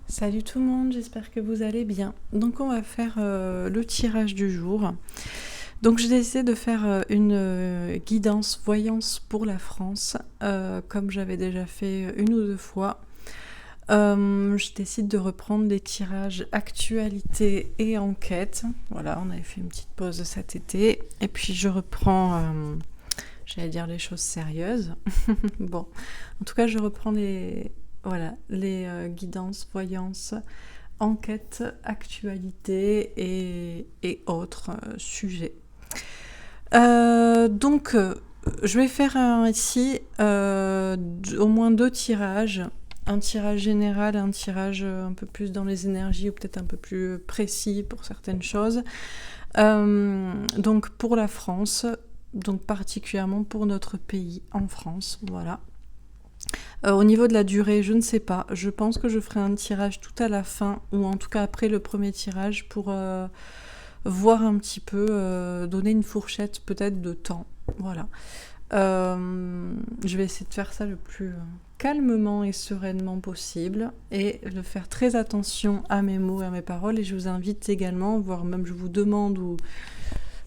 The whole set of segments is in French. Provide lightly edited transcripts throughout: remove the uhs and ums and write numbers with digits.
Salut tout le monde, j'espère que vous allez bien. Donc on va faire le tirage du jour. Donc j'ai décidé de faire une guidance voyance pour la France, comme j'avais déjà fait une ou deux fois. Je décide de reprendre les tirages actualité et enquête. Voilà, on avait fait une petite pause cet été. Et puis je reprends, j'allais dire les choses sérieuses. Bon, en tout cas je reprends les guidances, voyances, enquêtes, actualité et autres sujets. Je vais faire ici au moins deux tirages. Un tirage général et un tirage un peu plus dans les énergies ou peut-être un peu plus précis pour certaines choses. Donc pour la France, donc particulièrement pour notre pays en France, voilà. Au niveau de la durée, je ne sais pas. Je pense que je ferai un tirage tout à la fin, ou en tout cas après le premier tirage, pour voir un petit peu, donner une fourchette peut-être de temps. Voilà. Je vais essayer de faire ça le plus calmement et sereinement possible, et de faire très attention à mes mots et à mes paroles. Et je vous invite également, voire même je vous demande ou...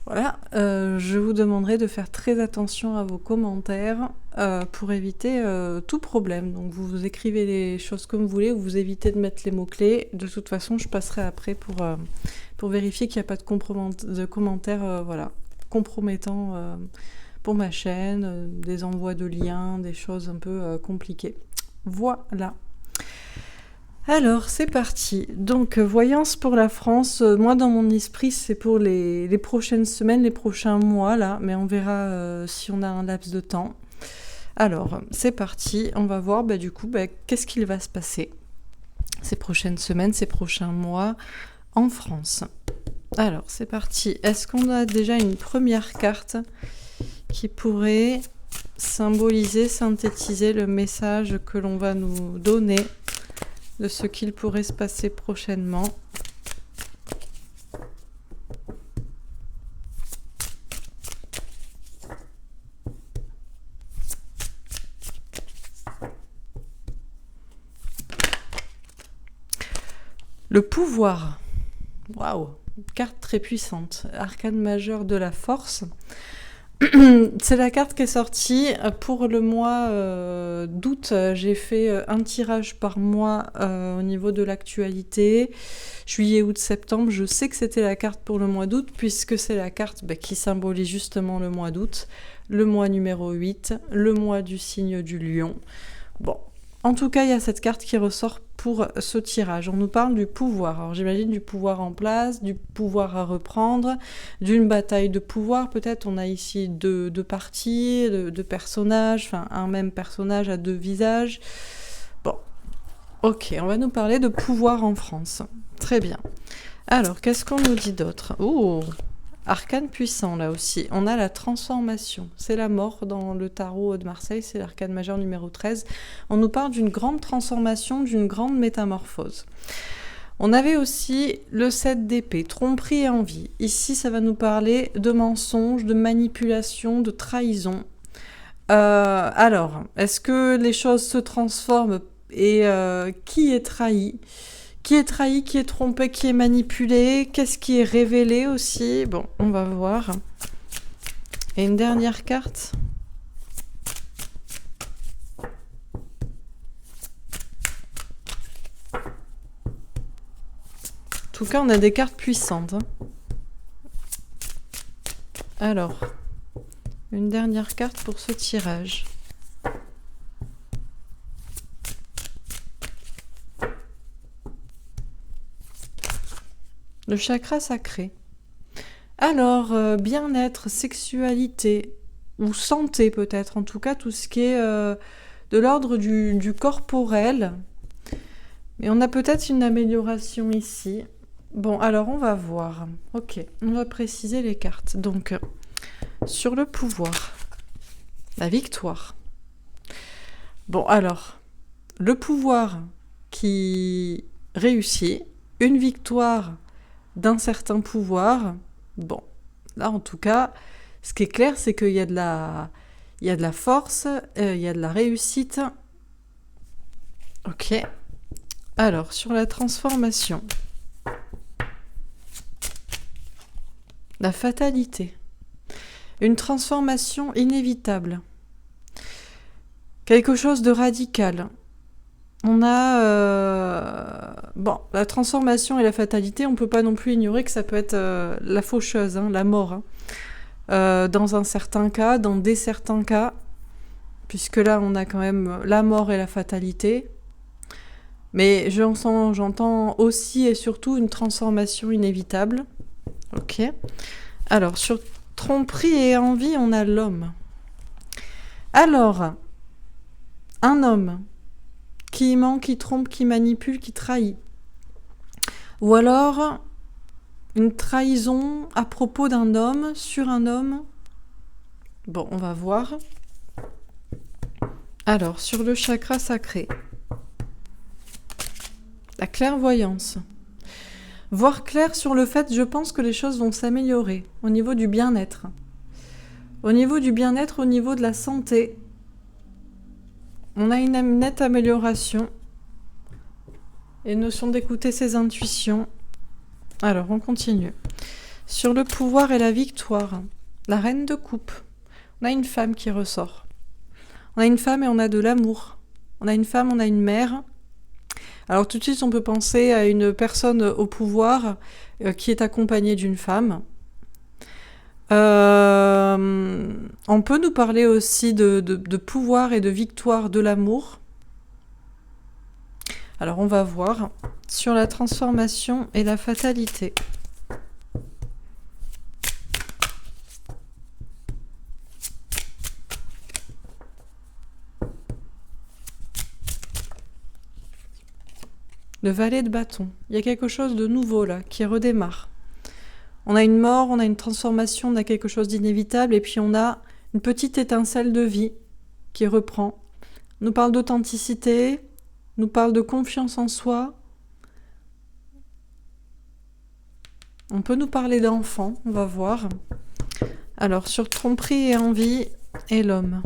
Voilà, je vous demanderai de faire très attention à vos commentaires pour éviter tout problème. Donc vous écrivez les choses comme vous voulez, ou vous évitez de mettre les mots-clés. De toute façon, je passerai après pour vérifier qu'il n'y a pas de commentaires compromettants pour ma chaîne, des envois de liens, des choses un peu compliquées. Voilà. Alors, c'est parti. Donc, voyance pour la France. Moi, dans mon esprit, c'est pour les prochaines semaines, les prochains mois, là. Mais on verra si on a un laps de temps. Alors, c'est parti. On va voir, qu'est-ce qu'il va se passer ces prochaines semaines, ces prochains mois en France. Alors, c'est parti. Est-ce qu'on a déjà une première carte qui pourrait symboliser, synthétiser le message que l'on va nous donner de ce qu'il pourrait se passer prochainement? Le pouvoir. Waouh, carte très puissante. Arcane majeur de la force. C'est la carte qui est sortie pour le mois d'août. J'ai fait un tirage par mois au niveau de l'actualité. Juillet, août, septembre. Je sais que c'était la carte pour le mois d'août, puisque c'est la carte qui symbolise justement le mois d'août, le mois numéro 8, le mois du signe du lion. Bon, en tout cas, il y a cette carte qui ressort pour ce tirage. On nous parle du pouvoir. Alors j'imagine du pouvoir en place, du pouvoir à reprendre, d'une bataille de pouvoir. Peut-être on a ici deux parties, deux personnages, enfin un même personnage à deux visages. Bon, ok, on va nous parler de pouvoir en France. Très bien. Alors, qu'est-ce qu'on nous dit d'autre? Oh, arcane puissant là aussi. On a la transformation. C'est la mort dans le tarot de Marseille, c'est l'arcane majeur numéro 13. On nous parle d'une grande transformation, d'une grande métamorphose. On avait aussi le 7 d'épée, tromperie et envie. Ici, ça va nous parler de mensonges, de manipulation, de trahison. Alors, est-ce que les choses se transforment et qui est trahi ? Qui est trahi, qui est trompé, qui est manipulé? Qu'est-ce qui est révélé aussi? Bon, on va voir. Et une dernière carte. En tout cas, on a des cartes puissantes. Alors, une dernière carte pour ce tirage. Le chakra sacré. Alors, bien-être, sexualité, ou santé peut-être, en tout cas tout ce qui est de l'ordre du corporel. Mais on a peut-être une amélioration ici. Bon, alors on va voir. Ok, on va préciser les cartes. Donc, sur le pouvoir, la victoire. Bon, alors, le pouvoir qui réussit, une victoire d'un certain pouvoir. Bon, là en tout cas, ce qui est clair, c'est qu'il y a de la force, il y a de la réussite. Ok. Alors, sur la transformation, la fatalité, une transformation inévitable, quelque chose de radical. On a... Bon, la transformation et la fatalité, on ne peut pas non plus ignorer que ça peut être la faucheuse, hein, la mort. Hein. Dans un certain cas, dans des certains cas, puisque là, on a quand même la mort et la fatalité. Mais j'entends aussi et surtout une transformation inévitable. Ok. Alors, sur tromperie et envie, on a l'homme. Alors, un homme qui ment, qui trompe, qui manipule, qui trahit. Ou alors, une trahison à propos d'un homme, sur un homme. Bon, on va voir. Alors, sur le chakra sacré. La clairvoyance. Voir clair sur le fait, je pense que les choses vont s'améliorer au niveau du bien-être. Au niveau du bien-être, au niveau de la santé. On a une nette amélioration. Et notion d'écouter ses intuitions. Alors, on continue. Sur le pouvoir et la victoire, la reine de coupe. On a une femme qui ressort. On a une femme et on a de l'amour. On a une femme, on a une mère. Alors tout de suite, on peut penser à une personne au pouvoir qui est accompagnée d'une femme. On peut nous parler aussi de pouvoir et de victoire de l'amour. Alors on va voir sur la transformation et la fatalité. Le valet de bâton. Il y a quelque chose de nouveau là, qui redémarre. On a une mort, on a une transformation, on a quelque chose d'inévitable, et puis on a une petite étincelle de vie qui reprend. On nous parle d'authenticité, on nous parle de confiance en soi. On peut nous parler d'enfant, on va voir. Alors, sur tromperie et envie, et l'homme.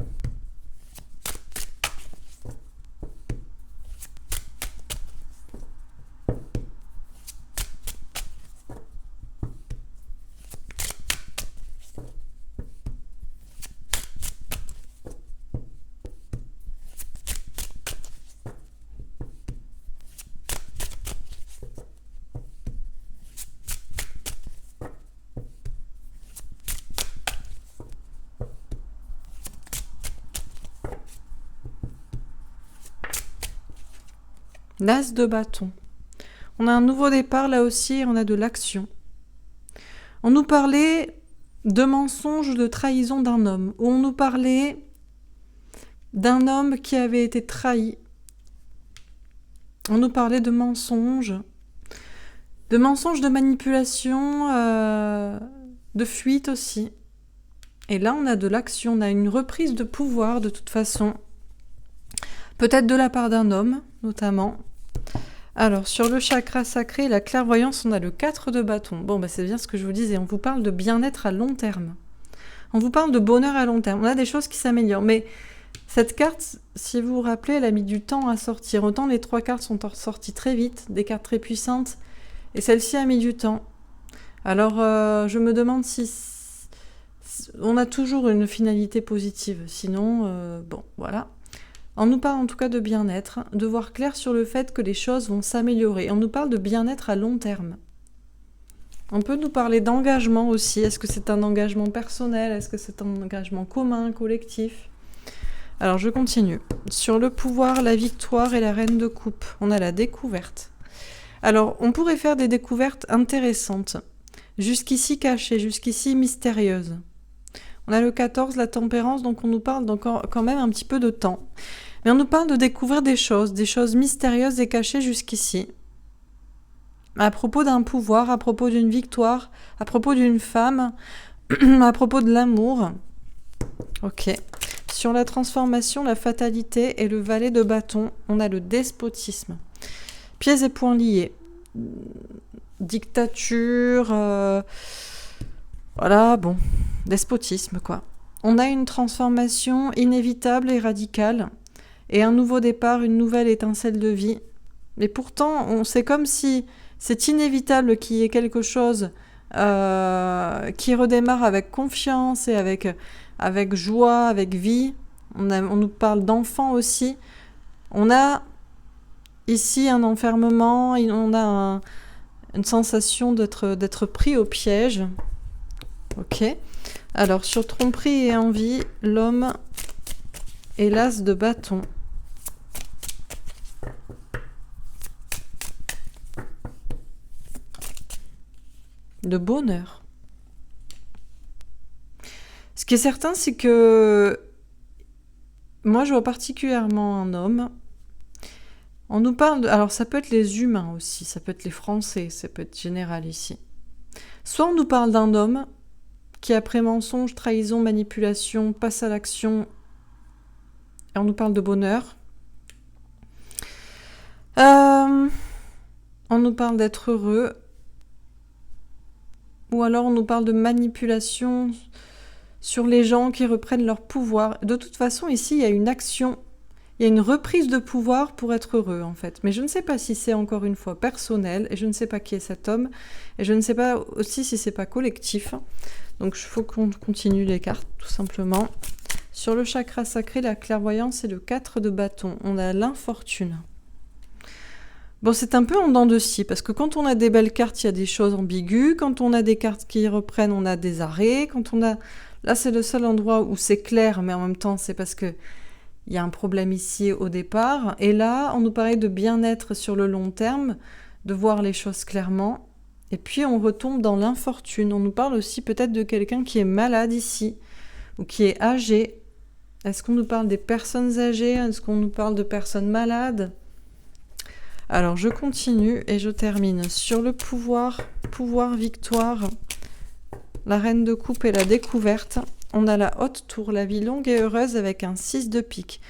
L'as de bâton. On a un nouveau départ là aussi, on a de l'action. On nous parlait de mensonges, de trahison d'un homme, ou on nous parlait d'un homme qui avait été trahi. On nous parlait de mensonges de manipulation, de fuite aussi. Et là, on a de l'action, on a une reprise de pouvoir de toute façon. Peut-être de la part d'un homme, notamment. Alors, sur le chakra sacré, la clairvoyance, on a le 4 de bâton. Bon, bah, c'est bien ce que je vous disais, on vous parle de bien-être à long terme. On vous parle de bonheur à long terme. On a des choses qui s'améliorent. Mais cette carte, si vous vous rappelez, elle a mis du temps à sortir. Autant les 3 cartes sont sorties très vite, des cartes très puissantes, et celle-ci a mis du temps. Alors, je me demande si on a toujours une finalité positive. Sinon, bon, voilà. On nous parle en tout cas de bien-être, de voir clair sur le fait que les choses vont s'améliorer. On nous parle de bien-être à long terme. On peut nous parler d'engagement aussi. Est-ce que c'est un engagement personnel? Est-ce que c'est un engagement commun, collectif? Alors je continue. Sur le pouvoir, la victoire et la reine de coupe, on a la découverte. Alors on pourrait faire des découvertes intéressantes, jusqu'ici cachées, jusqu'ici mystérieuses. On a le 14, la tempérance, donc on nous parle quand même un petit peu de temps. Mais on nous parle de découvrir des choses mystérieuses et cachées jusqu'ici. À propos d'un pouvoir, à propos d'une victoire, à propos d'une femme, à propos de l'amour. Ok. Sur la transformation, la fatalité et le valet de bâton, on a le despotisme. Pieds et poings liés. Dictature... Voilà, bon, despotisme, quoi. On a une transformation inévitable et radicale, et un nouveau départ, une nouvelle étincelle de vie. Mais pourtant, c'est comme si c'est inévitable qu'il y ait quelque chose qui redémarre avec confiance et avec joie, avec vie. On nous parle d'enfants aussi. On a ici un enfermement, on a une sensation d'être pris au piège. Ok. Alors, sur tromperie et envie, l'homme est l'as de bâton. De bonheur. Ce qui est certain, c'est que moi, je vois particulièrement un homme. On nous parle alors ça peut être les humains aussi, ça peut être les Français, ça peut être général ici. Soit on nous parle d'un homme qui, après mensonge, trahison, manipulation, passe à l'action, et on nous parle de bonheur. On nous parle d'être heureux. Ou alors on nous parle de manipulation sur les gens qui reprennent leur pouvoir. De toute façon, ici, il y a une action, il y a une reprise de pouvoir pour être heureux, en fait. Mais je ne sais pas si c'est, encore une fois, personnel, et je ne sais pas qui est cet homme, et je ne sais pas aussi si c'est pas collectif. Donc, il faut qu'on continue les cartes, tout simplement. Sur le chakra sacré, la clairvoyance, c'est le 4 de bâton. On a l'infortune. Bon, c'est un peu en dents de scie, parce que quand on a des belles cartes, il y a des choses ambiguës. Quand on a des cartes qui reprennent, on a des arrêts. Quand on a... Là, c'est le seul endroit où c'est clair, mais en même temps, c'est parce que il y a un problème ici au départ. Et là, on nous parlait de bien-être sur le long terme, de voir les choses clairement. Et puis, on retombe dans l'infortune. On nous parle aussi peut-être de quelqu'un qui est malade ici, ou qui est âgé. Est-ce qu'on nous parle des personnes âgées? Est-ce qu'on nous parle de personnes malades? Alors, je continue et je termine. Sur le pouvoir victoire, la reine de coupe et la découverte, on a la haute tour, la vie longue et heureuse avec un 6 de pique.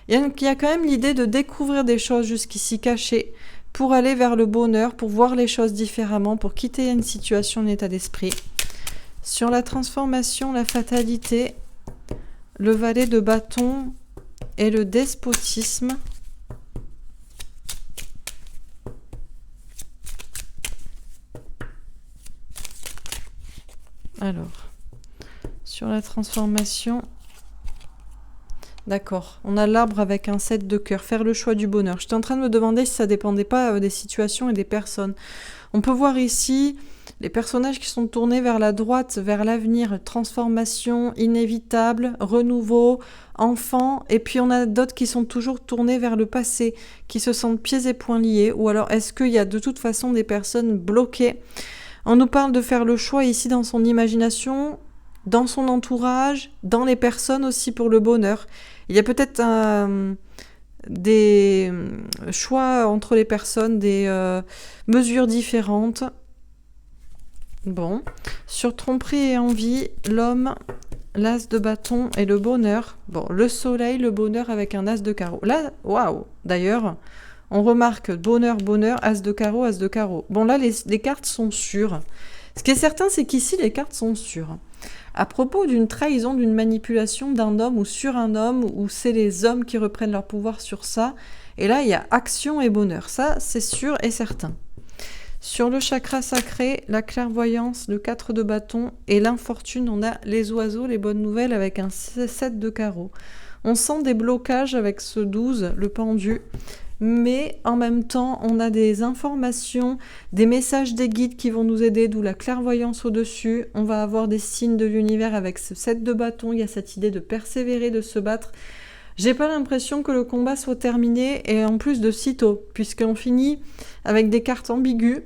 Il y a quand même l'idée de découvrir des choses jusqu'ici cachées pour aller vers le bonheur, pour voir les choses différemment, pour quitter une situation, un état d'esprit. Sur la transformation, la fatalité, le valet de bâton et le despotisme. Alors, sur la transformation, d'accord, on a l'arbre avec un 7 de cœur, faire le choix du bonheur. J'étais en train de me demander si ça dépendait pas des situations et des personnes. On peut voir ici les personnages qui sont tournés vers la droite, vers l'avenir, transformation inévitable, renouveau, enfant, et puis on a d'autres qui sont toujours tournés vers le passé, qui se sentent pieds et poings liés, ou alors est-ce qu'il y a de toute façon des personnes bloquées? On nous parle de faire le choix ici dans son imagination, dans son entourage, dans les personnes aussi pour le bonheur. Il y a peut-être des choix entre les personnes, des mesures différentes. Bon, sur tromperie et envie, l'homme, l'as de bâton et le bonheur. Bon, le soleil, le bonheur avec un as de carreau. Là, waouh. D'ailleurs, on remarque bonheur, bonheur, as de carreau, as de carreau. Bon, là, les cartes sont sûres. Ce qui est certain, c'est qu'ici, les cartes sont sûres. À propos d'une trahison, d'une manipulation d'un homme ou sur un homme, où c'est les hommes qui reprennent leur pouvoir sur ça. Et là, il y a action et bonheur. Ça, c'est sûr et certain. Sur le chakra sacré, la clairvoyance, le 4 de bâton et l'infortune, on a les oiseaux, les bonnes nouvelles avec un 7 de carreau. On sent des blocages avec ce 12, le pendu. Mais en même temps, on a des informations, des messages des guides qui vont nous aider, d'où la clairvoyance au-dessus. On va avoir des signes de l'univers avec ce 7 de bâton. Il y a cette idée de persévérer, de se battre. J'ai pas l'impression que le combat soit terminé, et en plus de sitôt, puisqu'on finit avec des cartes ambiguës,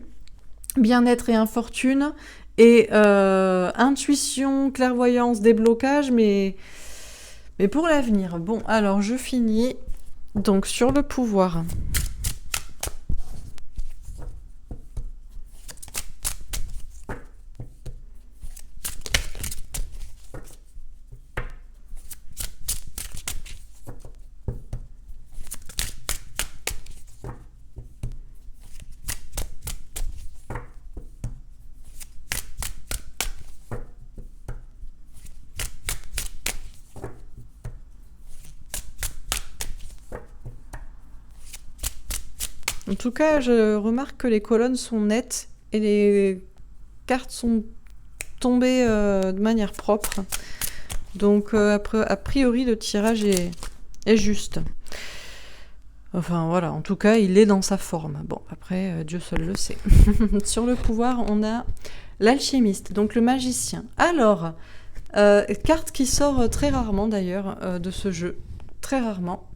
bien-être et infortune, et intuition, clairvoyance, déblocage, mais pour l'avenir. Bon, alors je finis. Donc, sur le pouvoir. En tout cas, je remarque que les colonnes sont nettes et les cartes sont tombées de manière propre. Donc, a priori, le tirage est juste. Enfin, voilà, en tout cas, il est dans sa forme. Bon, après, Dieu seul le sait. Sur le pouvoir, on a l'alchimiste, donc le magicien. Alors, carte qui sort très rarement, d'ailleurs, de ce jeu. Très rarement.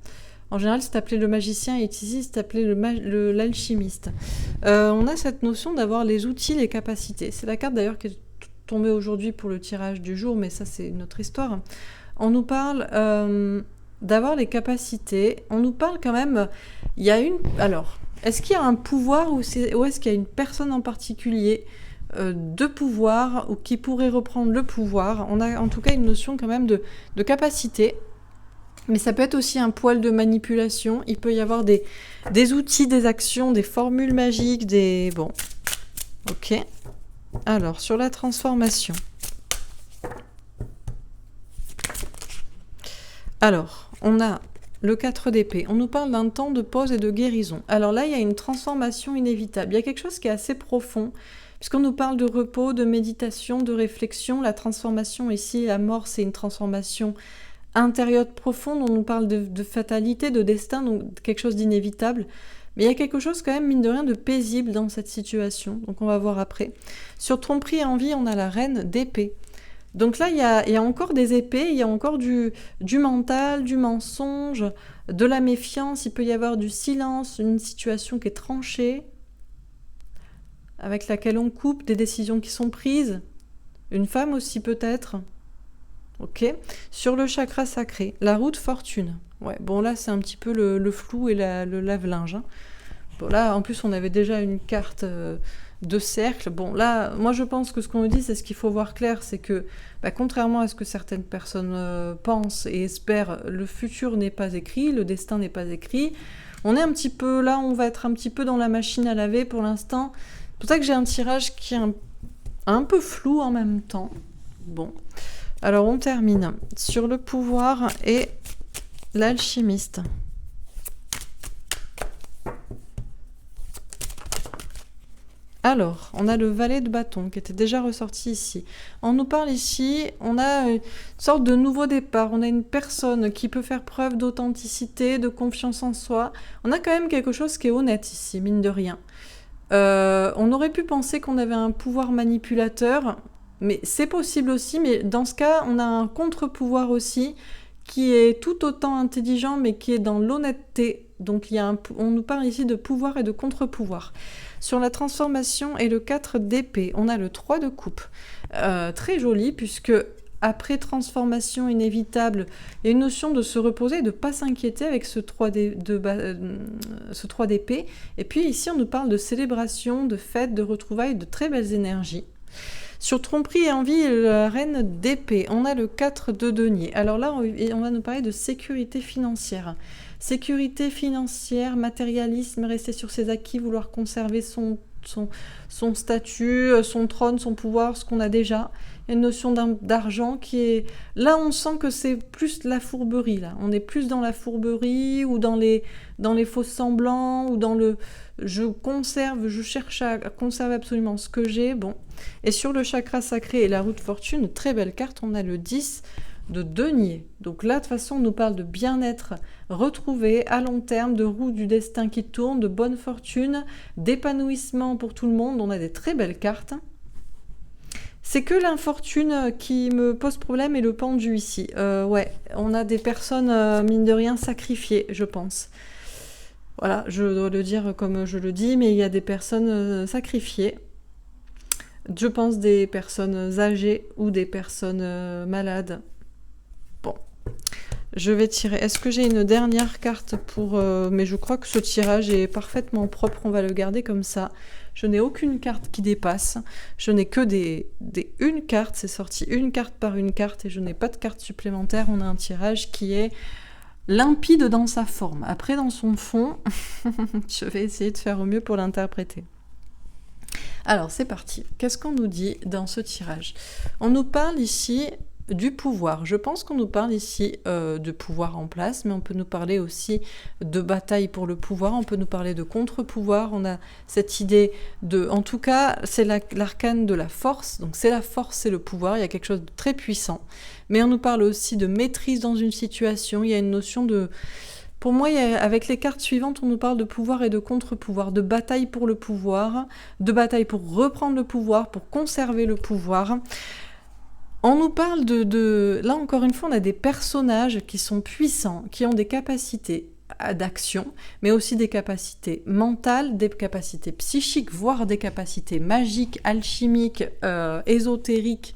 En général, c'est appelé le magicien et ici, c'est appelé l'alchimiste. On a cette notion d'avoir les outils, les capacités. C'est la carte, d'ailleurs, qui est tombée aujourd'hui pour le tirage du jour, mais ça, c'est une autre histoire. On nous parle... d'avoir les capacités, on nous parle quand même, il y a une... Alors, est-ce qu'il y a un pouvoir ou est-ce qu'il y a une personne en particulier de pouvoir ou qui pourrait reprendre le pouvoir? On a en tout cas une notion quand même de capacité, mais ça peut être aussi un poil de manipulation, il peut y avoir des outils, des actions, des formules magiques, des... Bon, ok. Alors, sur la transformation... Alors, on a le 4 d'épée. On nous parle d'un temps de pause et de guérison. Alors là, il y a une transformation inévitable. Il y a quelque chose qui est assez profond, puisqu'on nous parle de repos, de méditation, de réflexion. La transformation ici, la mort, c'est une transformation intérieure profonde. On nous parle de fatalité, de destin, donc quelque chose d'inévitable. Mais il y a quelque chose quand même, mine de rien, de paisible dans cette situation. Donc on va voir après. Sur tromperie et envie, on a la reine d'épée. Donc là, il y a encore des épées, il y a encore du mental, du mensonge, de la méfiance, il peut y avoir du silence, une situation qui est tranchée, avec laquelle on coupe, des décisions qui sont prises, une femme aussi peut-être. Ok. Sur le chakra sacré, la roue de fortune. Ouais, bon là, c'est un petit peu le flou et le lave-linge. Hein. Bon là, en plus, on avait déjà une carte... de cercle. Bon, là, moi je pense que ce qu'on nous dit, c'est ce qu'il faut voir clair, c'est que, contrairement à ce que certaines personnes pensent et espèrent, le futur n'est pas écrit, le destin n'est pas écrit. On est un petit peu là, on va être un petit peu dans la machine à laver pour l'instant. C'est pour ça que j'ai un tirage qui est un peu flou en même temps. Bon, alors on termine sur le pouvoir et l'alchimiste. Alors, on a le valet de bâton qui était déjà ressorti ici. On nous parle ici, on a une sorte de nouveau départ. On a une personne qui peut faire preuve d'authenticité, de confiance en soi. On a quand même quelque chose qui est honnête ici, mine de rien. On aurait pu penser qu'on avait un pouvoir manipulateur, mais c'est possible aussi. Mais dans ce cas, on a un contre-pouvoir aussi qui est tout autant intelligent, mais qui est dans l'honnêteté. Donc on nous parle ici de pouvoir et de contre-pouvoir. Sur la transformation et le 4 d'épée, on a le 3 de coupe. Très joli, puisque après transformation inévitable, il y a une notion de se reposer et de ne pas s'inquiéter avec ce 3 d'épée. Et puis ici, on nous parle de célébration, de fête, de retrouvailles, de très belles énergies. Sur tromperie et envie, la reine d'épée, on a le 4 de denier. Alors là, on va nous parler de sécurité financière. Sécurité financière, matérialisme, rester sur ses acquis, vouloir conserver son statut, son trône, son pouvoir, ce qu'on a déjà. Il y a une notion d'argent qui est... Là, on sent que c'est plus la fourberie. Là. On est plus dans la fourberie ou dans les faux semblants ou dans le... je cherche à conserver absolument ce que j'ai. Bon. Et sur le chakra sacré et la roue de fortune, très belle carte, on a le 10 de denier. Donc là, de toute façon, on nous parle de bien-être retrouvé à long terme, de roue du destin qui tourne, de bonne fortune, d'épanouissement pour tout le monde. On a des très belles cartes. C'est que l'infortune qui me pose problème et le pendu ici. Ouais, on a des personnes, mine de rien, sacrifiées, je pense. Voilà, je dois le dire comme je le dis, mais il y a des personnes sacrifiées. Je pense des personnes âgées ou des personnes malades. Bon, je vais tirer. Est-ce que j'ai une dernière carte pour... mais je crois que ce tirage est parfaitement propre, on va le garder comme ça. Je n'ai aucune carte qui dépasse. Je n'ai que une carte, c'est sorti une carte par une carte et je n'ai pas de carte supplémentaire. On a un tirage qui est limpide dans sa forme. Après, dans son fond, je vais essayer de faire au mieux pour l'interpréter. Alors, c'est parti. Qu'est-ce qu'on nous dit dans ce tirage ? On nous parle ici du pouvoir. Je pense qu'on nous parle ici de pouvoir en place, mais on peut nous parler aussi de bataille pour le pouvoir, on peut nous parler de contre-pouvoir, on a cette idée de... En tout cas, c'est l'arcane de la force, donc c'est la force, c'est le pouvoir, il y a quelque chose de très puissant, mais on nous parle aussi de maîtrise dans une situation, il y a une notion de... Pour moi, avec les cartes suivantes, on nous parle de pouvoir et de contre-pouvoir, de bataille pour le pouvoir, de bataille pour reprendre le pouvoir, pour conserver le pouvoir. On nous parle Là, encore une fois, on a des personnages qui sont puissants, qui ont des capacités d'action, mais aussi des capacités mentales, des capacités psychiques, voire des capacités magiques, alchimiques, ésotériques,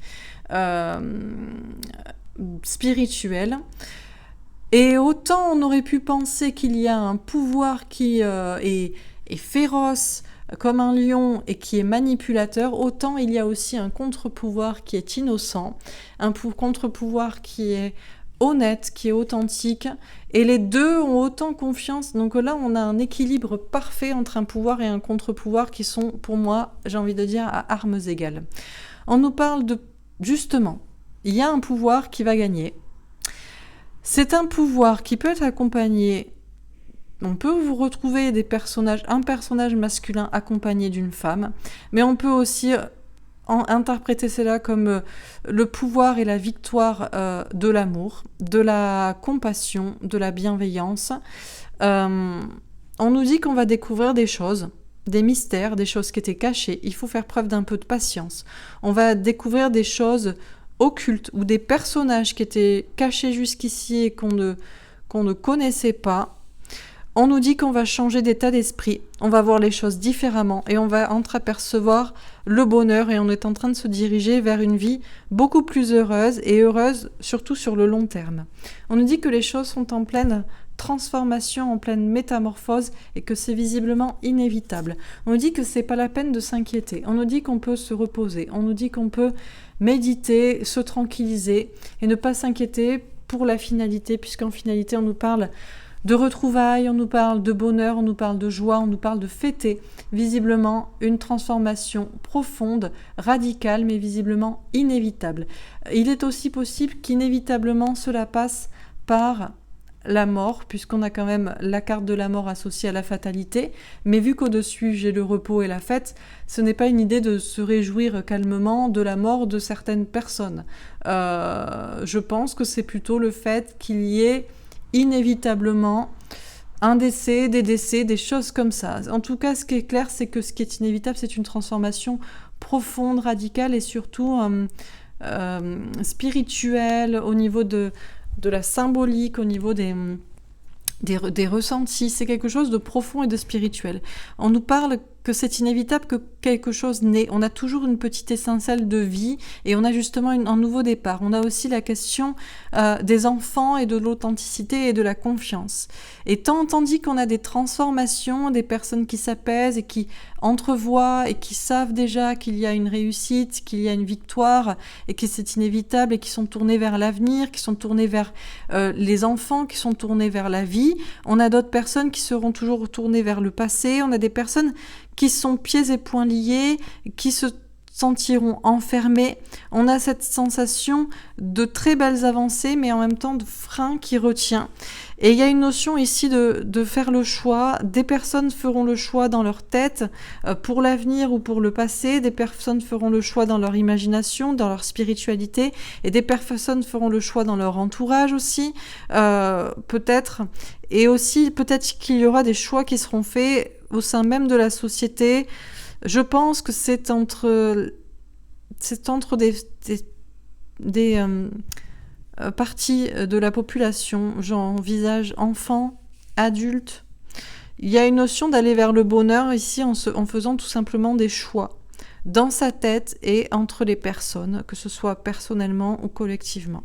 spirituelles. Et autant on aurait pu penser qu'il y a un pouvoir qui est féroce comme un lion et qui est manipulateur, autant il y a aussi un contre-pouvoir qui est innocent, un contre-pouvoir qui est honnête, qui est authentique, et les deux ont autant confiance. Donc là, on a un équilibre parfait entre un pouvoir et un contre-pouvoir qui sont, pour moi, j'ai envie de dire, à armes égales. On nous parle de, justement, il y a un pouvoir qui va gagner. C'est un pouvoir qui peut être accompagné, on peut vous retrouver un personnage masculin accompagné d'une femme, mais on peut aussi interpréter cela comme le pouvoir et la victoire de l'amour, de la compassion, de la bienveillance. On nous dit qu'on va découvrir des choses, des mystères, des choses qui étaient cachées. Il faut faire preuve d'un peu de patience. On va découvrir des choses occultes ou des personnages qui étaient cachés jusqu'ici et qu'on ne connaissait pas. On nous dit qu'on va changer d'état d'esprit, on va voir les choses différemment et on va entreapercevoir le bonheur et on est en train de se diriger vers une vie beaucoup plus heureuse et heureuse surtout sur le long terme. On nous dit que les choses sont en pleine transformation, en pleine métamorphose et que c'est visiblement inévitable. On nous dit que c'est pas la peine de s'inquiéter, on nous dit qu'on peut se reposer, on nous dit qu'on peut méditer, se tranquilliser et ne pas s'inquiéter pour la finalité, puisqu'en finalité on nous parle de retrouvailles, on nous parle de bonheur, on nous parle de joie, on nous parle de fêter visiblement une transformation profonde, radicale, mais visiblement inévitable. Il est aussi possible qu'inévitablement cela passe par la mort, puisqu'on a quand même la carte de la mort associée à la fatalité, mais vu qu'au-dessus j'ai le repos et la fête, ce n'est pas une idée de se réjouir calmement de la mort de certaines personnes. Je pense que c'est plutôt le fait qu'il y ait inévitablement un décès, des décès, des choses comme ça. En tout cas, ce qui est clair, c'est que ce qui est inévitable, c'est une transformation profonde, radicale et surtout spirituelle au niveau de la symbolique, au niveau des ressentis. C'est quelque chose de profond et de spirituel. On nous parle que c'est inévitable que quelque chose naît. On a toujours une petite étincelle de vie et on a justement un nouveau départ. On a aussi la question des enfants et de l'authenticité et de la confiance. Et tandis qu'on a des transformations, des personnes qui s'apaisent et qui entrevoient et qui savent déjà qu'il y a une réussite, qu'il y a une victoire et que c'est inévitable et qui sont tournés vers l'avenir, qui sont tournés vers les enfants, qui sont tournés vers la vie. On a d'autres personnes qui seront toujours tournées vers le passé. On a des personnes qui sont pieds et poings liés, qui se sentiront enfermés. On a cette sensation de très belles avancées, mais en même temps de frein qui retient. Et il y a une notion ici de faire le choix. Des personnes feront le choix dans leur tête pour l'avenir ou pour le passé. Des personnes feront le choix dans leur imagination, dans leur spiritualité. Et des personnes feront le choix dans leur entourage aussi, peut-être. Et aussi, peut-être qu'il y aura des choix qui seront faits au sein même de la société. Je pense que c'est entre des parties de la population, j'envisage enfants, adultes. Il y a une notion d'aller vers le bonheur ici en faisant tout simplement des choix dans sa tête et entre les personnes, que ce soit personnellement ou collectivement.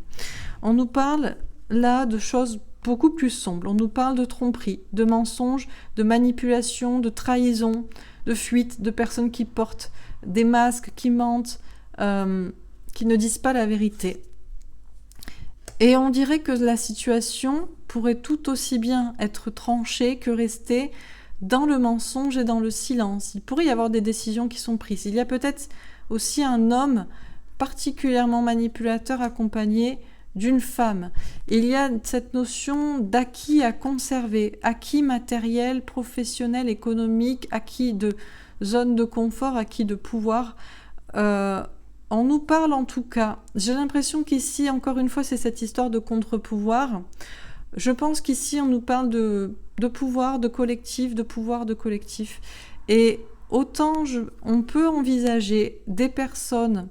On nous parle là de choses beaucoup plus sombres. On nous parle de tromperie, de mensonges, de manipulation, de trahison, de fuite, de personnes qui portent des masques, qui mentent, qui ne disent pas la vérité. Et on dirait que la situation pourrait tout aussi bien être tranchée que rester dans le mensonge et dans le silence. Il pourrait y avoir des décisions qui sont prises. Il y a peut-être aussi un homme particulièrement manipulateur accompagné d'une femme. Il y a cette notion d'acquis à conserver, acquis matériel, professionnel, économique, acquis de zone de confort, acquis de pouvoir. On nous parle en tout cas, j'ai l'impression qu'ici, encore une fois, c'est cette histoire de contre-pouvoir. Je pense qu'ici, on nous parle de pouvoir, de collectif, de pouvoir, de collectif. Et autant on peut envisager des personnes,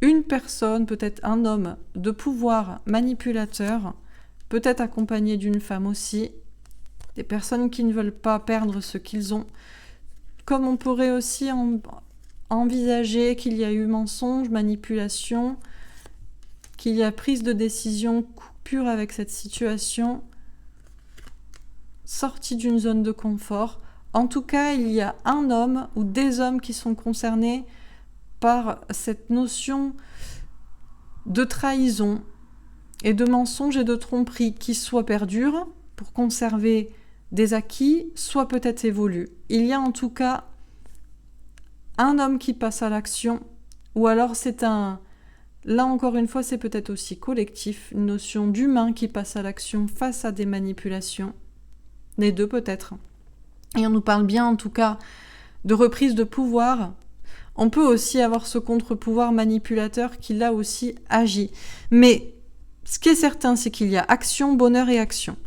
une personne, peut-être un homme, de pouvoir manipulateur, peut-être accompagné d'une femme aussi, des personnes qui ne veulent pas perdre ce qu'ils ont, comme on pourrait aussi envisager qu'il y a eu mensonge, manipulation, qu'il y a prise de décision, coupure avec cette situation, sortie d'une zone de confort. En tout cas, il y a un homme ou des hommes qui sont concernés par cette notion de trahison et de mensonge et de tromperie qui soit perdure pour conserver des acquis, soit peut-être évolue. Il y a en tout cas un homme qui passe à l'action, ou alors là encore une fois, c'est peut-être aussi collectif, une notion d'humain qui passe à l'action face à des manipulations, les deux peut-être. Et on nous parle bien en tout cas de reprise de pouvoir. On peut aussi avoir ce contre-pouvoir manipulateur qui là aussi agit. Mais ce qui est certain, c'est qu'il y a action, bonheur et action.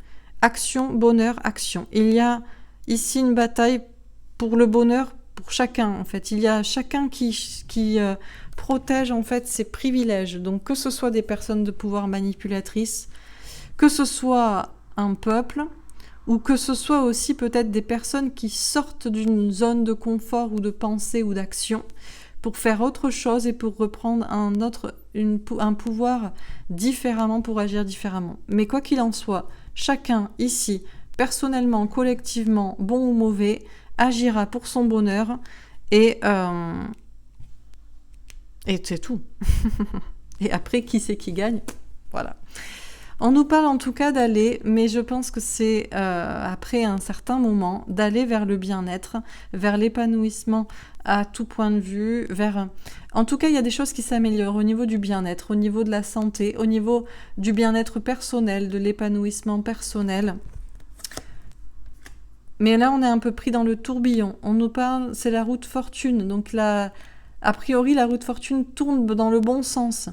Action, bonheur, action. Il y a ici une bataille pour le bonheur pour chacun en fait. Il y a chacun qui protège en fait ses privilèges. Donc que ce soit des personnes de pouvoir manipulatrices, que ce soit un peuple, ou que ce soit aussi peut-être des personnes qui sortent d'une zone de confort ou de pensée ou d'action pour faire autre chose et pour reprendre un pouvoir différemment, pour agir différemment. Mais quoi qu'il en soit, chacun ici, personnellement, collectivement, bon ou mauvais, agira pour son bonheur et c'est tout. Et après, qui c'est qui gagne? Voilà. On nous parle en tout cas d'aller, mais je pense que c'est après un certain moment, d'aller vers le bien-être, vers l'épanouissement à tout point de vue, En tout cas, il y a des choses qui s'améliorent au niveau du bien-être, au niveau de la santé, au niveau du bien-être personnel, de l'épanouissement personnel. Mais là, on est un peu pris dans le tourbillon. On nous parle, c'est la route fortune. Donc a priori, la route fortune tourne dans le bon sens.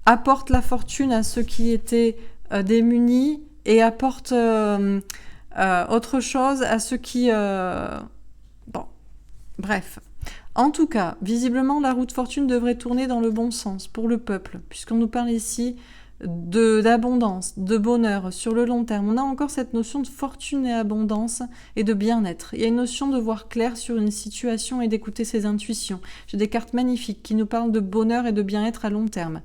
Apporte la fortune à ceux qui étaient démunis et apporte autre chose à ceux qui... Bon, bref. En tout cas, visiblement, la route fortune devrait tourner dans le bon sens pour le peuple, puisqu'on nous parle ici d'abondance, de bonheur sur le long terme. On a encore cette notion de fortune et abondance et de bien-être. Il y a une notion de voir clair sur une situation et d'écouter ses intuitions. J'ai des cartes magnifiques qui nous parlent de bonheur et de bien-être à long terme.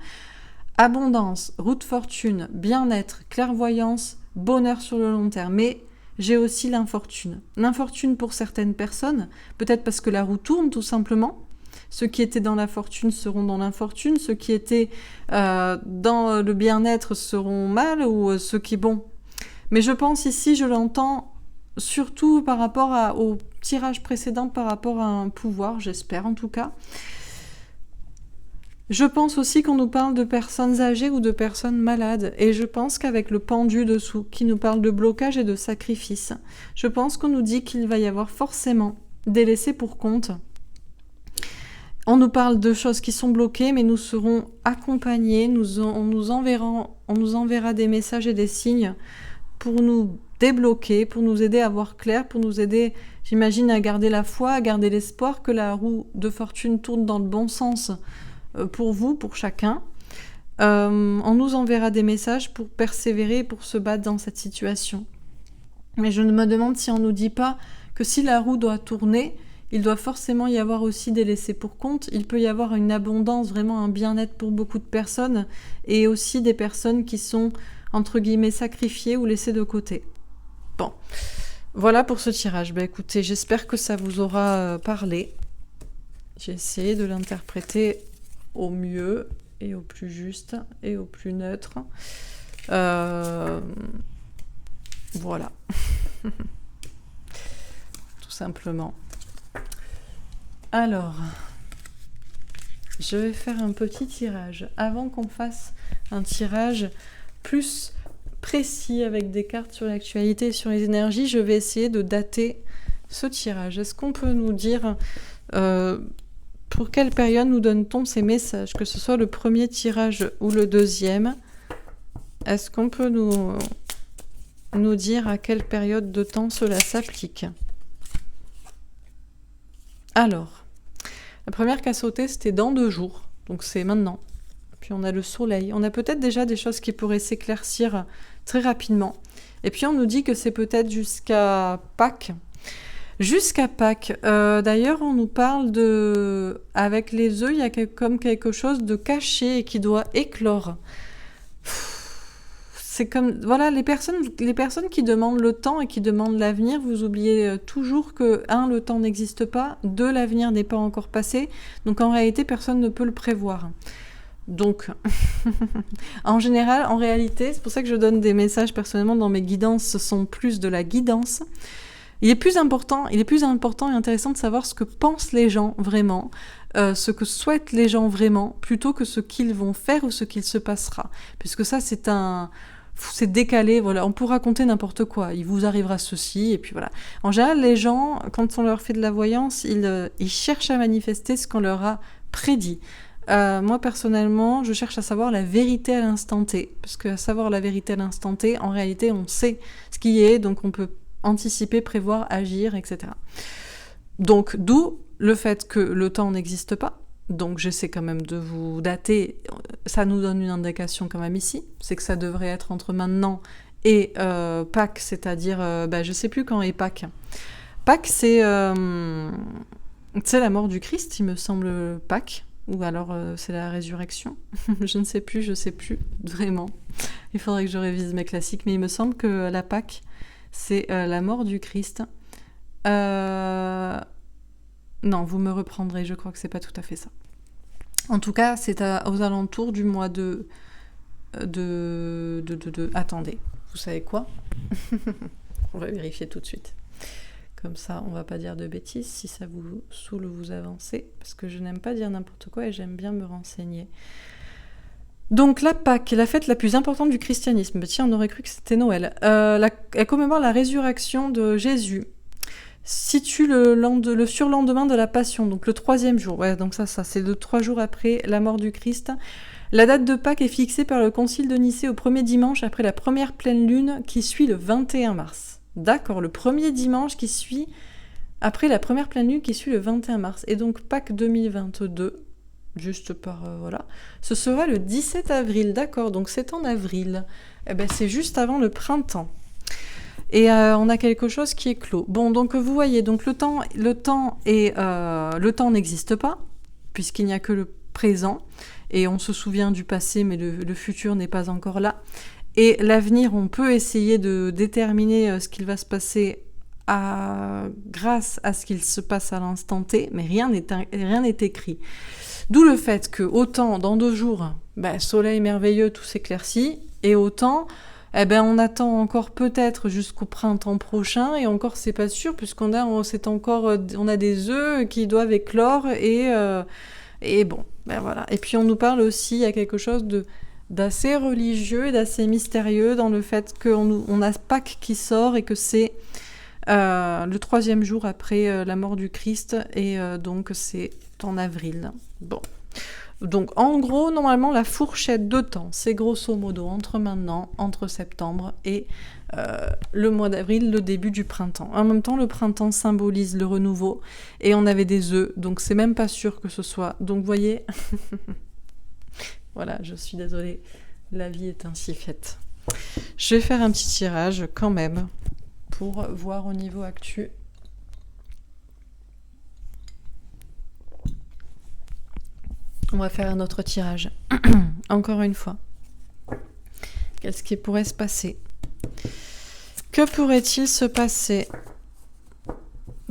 Abondance, route fortune, bien-être, clairvoyance, bonheur sur le long terme. Mais j'ai aussi l'infortune. L'infortune pour certaines personnes, peut-être parce que la roue tourne tout simplement. Ceux qui étaient dans la fortune seront dans l'infortune, ceux qui étaient dans le bien-être seront mal, ou ceux qui... Bon. Mais je pense ici, je l'entends surtout par rapport au tirage précédent, par rapport à un pouvoir, j'espère en tout cas. Je pense aussi qu'on nous parle de personnes âgées ou de personnes malades. Et je pense qu'avec le pendu dessous, qui nous parle de blocage et de sacrifice, je pense qu'on nous dit qu'il va y avoir forcément des laissés pour compte. On nous parle de choses qui sont bloquées, mais nous serons accompagnés, on nous enverra des messages et des signes pour nous débloquer, pour nous aider à voir clair, pour nous aider, j'imagine, à garder la foi, à garder l'espoir que la roue de fortune tourne dans le bon sens pour vous, pour chacun. On nous enverra des messages pour persévérer, pour se battre dans cette situation. Mais je me demande si on ne nous dit pas que si la roue doit tourner, il doit forcément y avoir aussi des laissés pour compte. Il peut y avoir une abondance, vraiment un bien-être pour beaucoup de personnes, et aussi des personnes qui sont, entre guillemets, sacrifiées ou laissées de côté. Bon, voilà pour ce tirage. Écoutez, j'espère que ça vous aura parlé. J'ai essayé de l'interpréter au mieux, et au plus juste, et au plus neutre. Voilà. Tout simplement. Alors, je vais faire un petit tirage. Avant qu'on fasse un tirage plus précis avec des cartes sur l'actualité et sur les énergies, je vais essayer de dater ce tirage. Est-ce qu'on peut nous dire pour quelle période nous donne-t-on ces messages, que ce soit le premier tirage ou le deuxième? Est-ce qu'on peut nous dire à quelle période de temps cela s'applique? Alors, la première qui a sauté, c'était dans 2 jours, donc c'est maintenant. Puis on a le soleil. On a peut-être déjà des choses qui pourraient s'éclaircir très rapidement. Et puis on nous dit que c'est peut-être jusqu'à Pâques. Jusqu'à Pâques. D'ailleurs, on nous parle de... Avec les œufs, il y a comme quelque chose de caché et qui doit éclore. C'est comme... Voilà, les personnes qui demandent le temps et qui demandent l'avenir, vous oubliez toujours que, 1, le temps n'existe pas, 2, l'avenir n'est pas encore passé. Donc en réalité, personne ne peut le prévoir. Donc, en général, en réalité, c'est pour ça que je donne des messages personnellement dans mes guidances, ce sont plus de la guidance. Il est plus important et intéressant de savoir ce que pensent les gens vraiment, ce que souhaitent les gens vraiment, plutôt que ce qu'ils vont faire ou ce qu'il se passera. Puisque ça, c'est décalé, voilà, on peut raconter n'importe quoi, il vous arrivera ceci, et puis voilà. En général, les gens, quand on leur fait de la voyance, ils cherchent à manifester ce qu'on leur a prédit. Moi, personnellement, je cherche à savoir la vérité à l'instant T, parce que savoir la vérité à l'instant T, en réalité, on sait ce qui est, donc on peut anticiper, prévoir, agir, etc. Donc, d'où le fait que le temps n'existe pas. Donc, j'essaie quand même de vous dater. Ça nous donne une indication quand même ici. C'est que ça devrait être entre maintenant et Pâques, c'est-à-dire, je sais plus quand est Pâques. Pâques, c'est la mort du Christ, il me semble, Pâques. Ou alors c'est la résurrection. Je ne sais plus, vraiment. Il faudrait que je révise mes classiques, mais il me semble que la Pâques, c'est la mort du Christ. Non, vous me reprendrez, je crois que c'est pas tout à fait ça. En tout cas, c'est aux alentours du mois de... Attendez, vous savez quoi? On va vérifier tout de suite. Comme ça, on va pas dire de bêtises. Si ça vous saoule, vous avancez. Parce que je n'aime pas dire n'importe quoi et j'aime bien me renseigner. Donc la Pâques, la fête la plus importante du christianisme. Tiens, on aurait cru que c'était Noël. Elle commémore la résurrection de Jésus. Situe le surlendemain de la Passion, donc le 3e jour. Ouais, donc ça, c'est de 3 jours après la mort du Christ. La date de Pâques est fixée par le concile de Nicée au premier dimanche après la première pleine lune qui suit le 21 mars. D'accord, le premier dimanche qui suit après la première pleine lune qui suit le 21 mars. Et donc Pâques 2022, juste par... voilà. Ce sera le 17 avril, d'accord, donc c'est en avril. Eh ben, c'est juste avant le printemps. Et on a quelque chose qui est clos. Bon, donc vous voyez, donc le temps n'existe pas, puisqu'il n'y a que le présent. Et on se souvient du passé, mais le futur n'est pas encore là. Et l'avenir, on peut essayer de déterminer ce qu'il va se passer grâce à ce qu'il se passe à l'instant T, mais rien n'est écrit. D'où le fait que autant dans 2 jours, soleil merveilleux, tout s'éclaircit, et autant, on attend encore peut-être jusqu'au printemps prochain, et encore c'est pas sûr, puisqu'on a des œufs qui doivent éclore, et bon, voilà. Et puis on nous parle aussi, il y a quelque chose d'assez religieux et d'assez mystérieux dans le fait qu'on a Pâques qui sort et que c'est le 3e jour après la mort du Christ et donc c'est en avril. Bon. Donc en gros, normalement, la fourchette de temps, c'est grosso modo entre septembre et le mois d'avril, le début du printemps. En même temps, le printemps symbolise le renouveau et on avait des œufs, donc c'est même pas sûr que ce soit. Donc vous voyez... Voilà, je suis désolée, la vie est ainsi faite. Je vais faire un petit tirage quand même pour voir au niveau actu. On va faire un autre tirage. Encore une fois. Qu'est-ce qui pourrait se passer? Que pourrait-il se passer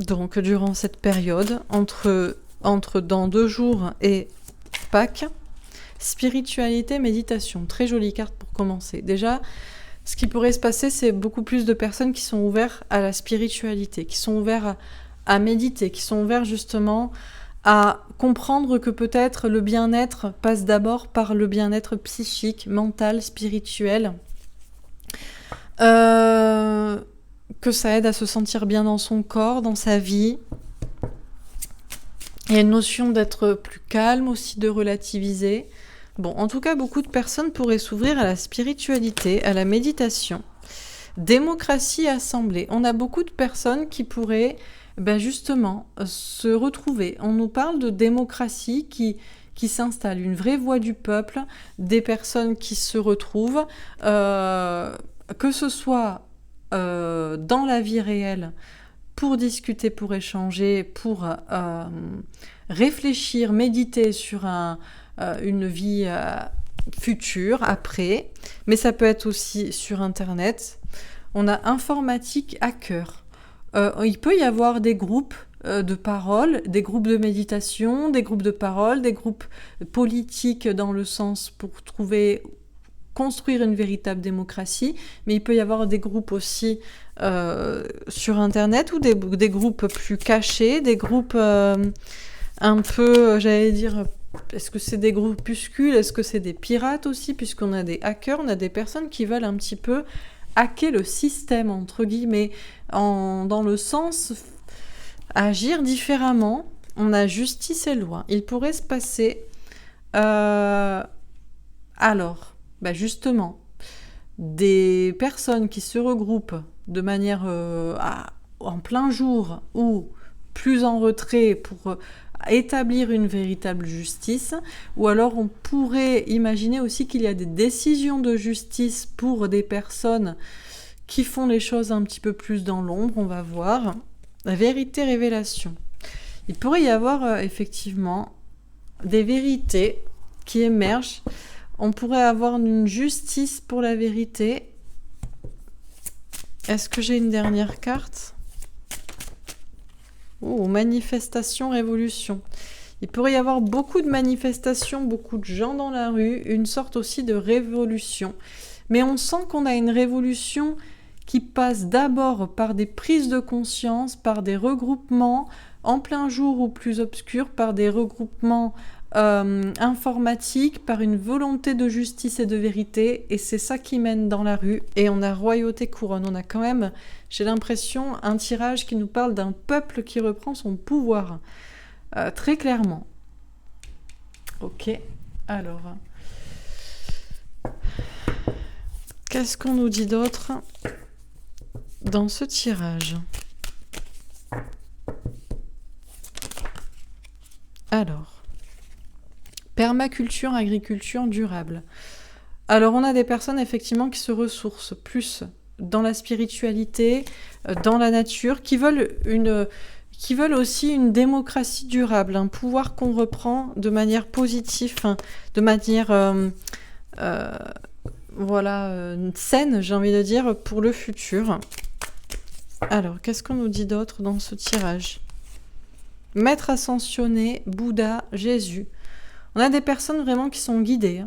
donc durant cette période entre dans 2 jours et Pâques? Spiritualité, méditation, très jolie carte pour commencer. Déjà, ce qui pourrait se passer, c'est beaucoup plus de personnes qui sont ouvertes à la spiritualité, qui sont ouvertes à méditer, qui sont ouvertes justement à comprendre que peut-être le bien-être passe d'abord par le bien-être psychique, mental, spirituel, que ça aide à se sentir bien dans son corps, dans sa vie. Il y a une notion d'être plus calme aussi, de relativiser. Bon, en tout cas, beaucoup de personnes pourraient s'ouvrir à la spiritualité, à la méditation. Démocratie assemblée. On a beaucoup de personnes qui pourraient justement se retrouver. On nous parle de démocratie qui s'installe, une vraie voix du peuple, des personnes qui se retrouvent, que ce soit dans la vie réelle, pour discuter, pour échanger, pour réfléchir, méditer sur une vie future, après, mais ça peut être aussi sur Internet. On a informatique hacker. Il peut y avoir des groupes de parole, des groupes de méditation, des groupes de parole, des groupes politiques dans le sens pour construire une véritable démocratie, mais il peut y avoir des groupes aussi sur Internet ou des groupes plus cachés, des groupes un peu, j'allais dire, est-ce que c'est des groupuscules, est-ce que c'est des pirates aussi, puisqu'on a des hackers, on a des personnes qui veulent un petit peu hacker le système, entre guillemets, dans le sens agir différemment. On a justice et loi. Il pourrait se passer... justement, des personnes qui se regroupent de manière en plein jour ou plus en retrait pour établir une véritable justice, ou alors on pourrait imaginer aussi qu'il y a des décisions de justice pour des personnes qui font les choses un petit peu plus dans l'ombre, on va voir. La vérité-révélation. Il pourrait y avoir effectivement des vérités qui émergent. On pourrait avoir une justice pour la vérité. Est-ce que j'ai une dernière carte ? Oh, manifestation, révolution. Il pourrait y avoir beaucoup de manifestations, beaucoup de gens dans la rue, une sorte aussi de révolution. Mais on sent qu'on a une révolution qui passe d'abord par des prises de conscience, par des regroupements en plein jour ou plus obscurs, par des regroupements informatiques, par une volonté de justice et de vérité, et c'est ça qui mène dans la rue. Et on a royauté couronne, on a quand même, j'ai l'impression, un tirage qui nous parle d'un peuple qui reprend son pouvoir, très clairement. Ok, alors, qu'est-ce qu'on nous dit d'autre dans ce tirage ? Alors, permaculture, agriculture durable. Alors, on a des personnes effectivement qui se ressourcent plus dans la spiritualité, dans la nature, qui veulent aussi une démocratie durable, un pouvoir qu'on reprend de manière positive, de manière saine, j'ai envie de dire, pour le futur. Alors, qu'est-ce qu'on nous dit d'autre dans ce tirage ? Maître ascensionné, Bouddha, Jésus. On a des personnes vraiment qui sont guidées.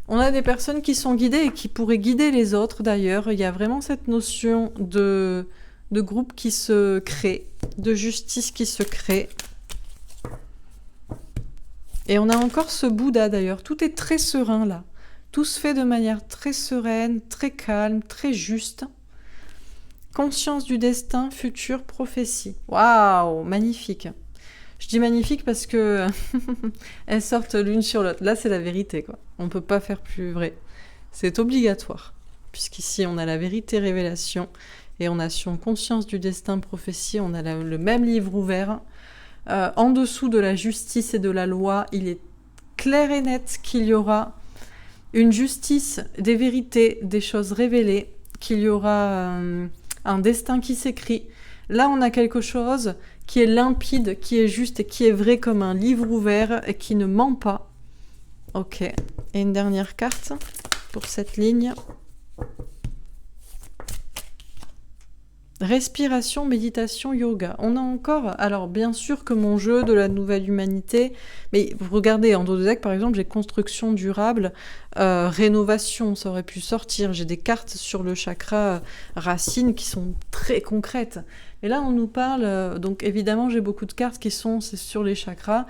On a des personnes qui sont guidées et qui pourraient guider les autres d'ailleurs. Il y a vraiment cette notion de groupe qui se crée, de justice qui se crée. Et on a encore ce Bouddha d'ailleurs. Tout est très serein là. Tout se fait de manière très sereine, très calme, très juste. Conscience du destin, futur, prophétie. Waouh, magnifique. Je dis magnifique parce que elles sortent l'une sur l'autre. Là, c'est la vérité, quoi. On ne peut pas faire plus vrai. C'est obligatoire. Puisqu'ici, on a la vérité révélation et on a sur conscience du destin, prophétie, on a le même livre ouvert. En dessous de la justice et de la loi, il est clair et net qu'il y aura une justice, des vérités, des choses révélées, qu'il y aura un destin qui s'écrit. Là, on a quelque chose qui est limpide, qui est juste et qui est vrai comme un livre ouvert et qui ne ment pas. Ok. Et une dernière carte pour cette ligne. Respiration, méditation, yoga. On a encore, alors bien sûr que mon jeu de la nouvelle humanité, mais vous regardez, en dos de deck par exemple, j'ai construction durable, rénovation, ça aurait pu sortir. J'ai des cartes sur le chakra racine qui sont très concrètes. Et là, on nous parle... donc, évidemment, j'ai beaucoup de cartes c'est sur les chakras.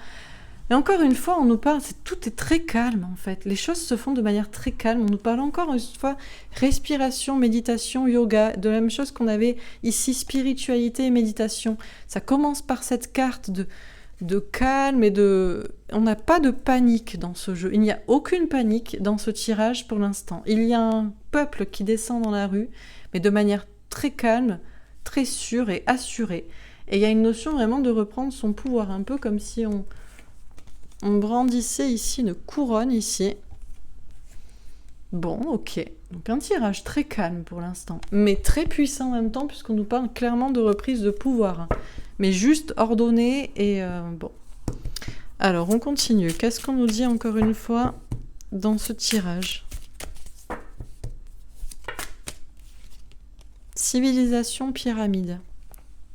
Et encore une fois, on nous parle... tout est très calme, en fait. Les choses se font de manière très calme. On nous parle encore une fois respiration, méditation, yoga. De la même chose qu'on avait ici, spiritualité et méditation. Ça commence par cette carte de calme et de... On n'a pas de panique dans ce jeu. Il n'y a aucune panique dans ce tirage pour l'instant. Il y a un peuple qui descend dans la rue, mais de manière très calme, très sûre et assurée. Et il y a une notion vraiment de reprendre son pouvoir, un peu comme si on brandissait ici une couronne, ici. Bon, ok. Donc un tirage très calme pour l'instant, mais très puissant en même temps, puisqu'on nous parle clairement de reprise de pouvoir. Mais juste ordonné et bon. Alors, on continue. Qu'est-ce qu'on nous dit encore une fois dans ce tirage? Civilisation pyramide.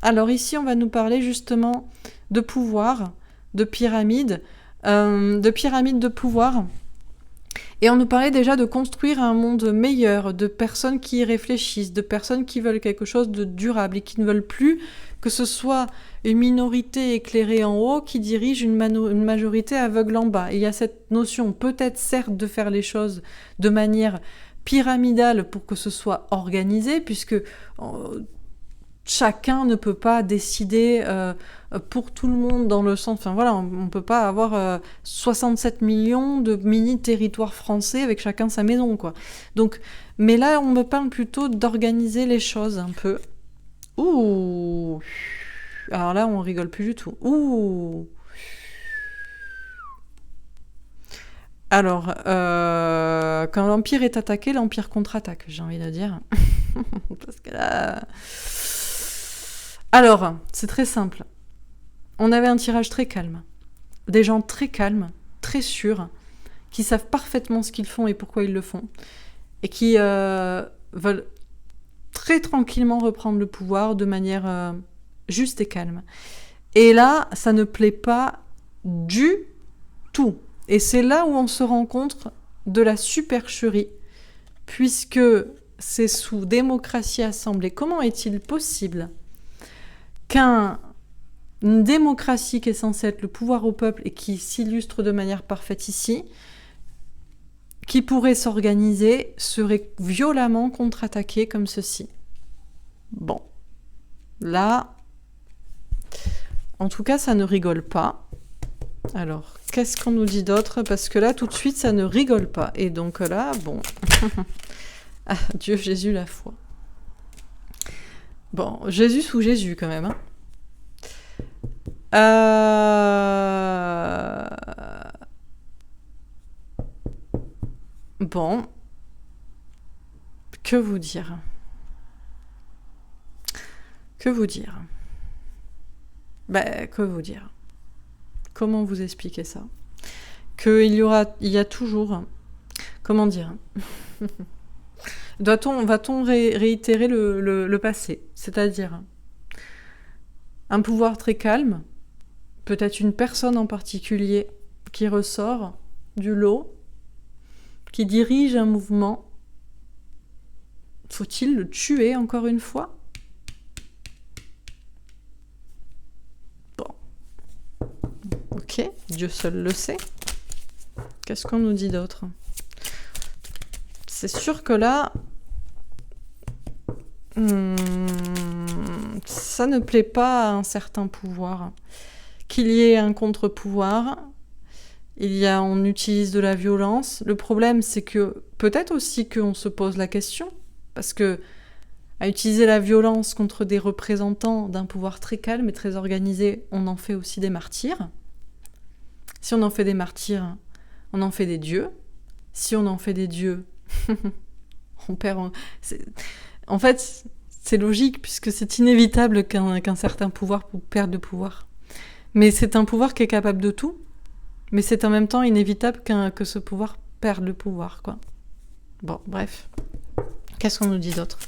Alors ici, on va nous parler justement de pouvoir, de pyramide de pouvoir. Et on nous parlait déjà de construire un monde meilleur, de personnes qui y réfléchissent, de personnes qui veulent quelque chose de durable et qui ne veulent plus que ce soit une minorité éclairée en haut qui dirige une majorité aveugle en bas. Et il y a cette notion, peut-être certes, de faire les choses de manière pyramidale pour que ce soit organisé, puisque chacun ne peut pas décider pour tout le monde dans le sens... Enfin voilà, on ne peut pas avoir 67 millions de mini-territoires français avec chacun sa maison, quoi. Donc, mais là, on me parle plutôt d'organiser les choses un peu. Ouh. Alors là, on rigole plus du tout. Ouh. Alors, quand l'Empire est attaqué, l'Empire contre-attaque, j'ai envie de dire. Parce que là... Alors, c'est très simple. On avait un tirage très calme. Des gens très calmes, très sûrs, qui savent parfaitement ce qu'ils font et pourquoi ils le font. Et qui veulent très tranquillement reprendre le pouvoir de manière juste et calme. Et là, ça ne plaît pas du tout. Et c'est là où on se rend compte de la supercherie, puisque c'est sous démocratie assemblée. Comment est-il possible qu'une démocratie qui est censée être le pouvoir au peuple et qui s'illustre de manière parfaite ici, qui pourrait s'organiser, serait violemment contre-attaquée comme ceci? Bon, là, en tout cas, ça ne rigole pas. Alors, qu'est-ce qu'on nous dit d'autre? Parce que là, tout de suite, ça ne rigole pas. Et donc là, bon... ah, Dieu, Jésus, la foi. Bon, Jésus sous Jésus, quand même. Bon. Que vous dire? Que vous dire? Que vous dire? Comment vous expliquer ça? Il y a toujours... Comment dire? Va-t-on réitérer le passé? C'est-à-dire un pouvoir très calme, peut-être une personne en particulier qui ressort du lot, qui dirige un mouvement. Faut-il le tuer encore une fois? Bon. Ok, Dieu seul le sait. Qu'est-ce qu'on nous dit d'autre? C'est sûr que là, ça ne plaît pas à un certain pouvoir. Qu'il y ait un contre-pouvoir, on utilise de la violence. Le problème, c'est que peut-être aussi qu'on se pose la question, parce que à utiliser la violence contre des représentants d'un pouvoir très calme et très organisé, on en fait aussi des martyrs. Si on en fait des martyrs, on en fait des dieux. Si on en fait des dieux, on perd... En fait, c'est logique, puisque c'est inévitable qu'un certain pouvoir perde de pouvoir. Mais c'est un pouvoir qui est capable de tout, mais c'est en même temps inévitable que ce pouvoir perde le pouvoir, quoi. Bon, bref. Qu'est-ce qu'on nous dit d'autre?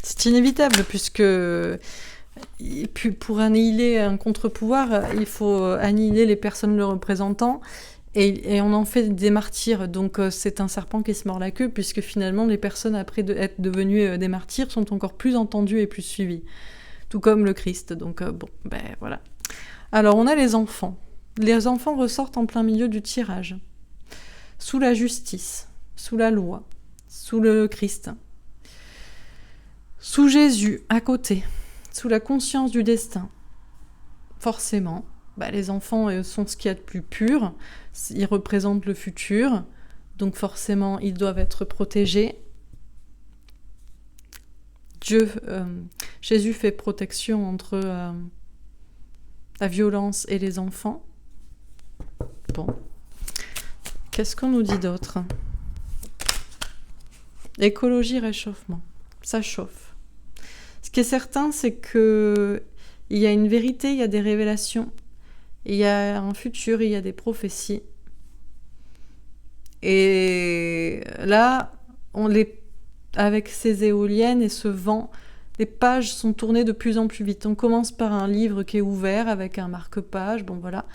C'est inévitable, puisque pour annihiler un contre-pouvoir, il faut annihiler les personnes le représentant, Et on en fait des martyrs, donc c'est un serpent qui se mord la queue, puisque finalement les personnes après être devenues des martyrs sont encore plus entendues et plus suivies, tout comme le Christ, donc bon, ben voilà. Alors on a les enfants. Les enfants ressortent en plein milieu du tirage, sous la justice, sous la loi, sous le Christ, sous Jésus, à côté, sous la conscience du destin. Forcément, les enfants sont ce qu'il y a de plus pur, ils représentent le futur, donc forcément ils doivent être protégés. Jésus fait protection entre la violence et les enfants. Bon. Qu'est-ce qu'on nous dit d'autre ? Écologie, réchauffement. Ça chauffe. Ce qui est certain, c'est que il y a une vérité, il y a des révélations, il y a un futur, il y a des prophéties. Et là, avec ces éoliennes et ce vent, les pages sont tournées de plus en plus vite. On commence par un livre qui est ouvert avec un marque-page, bon voilà.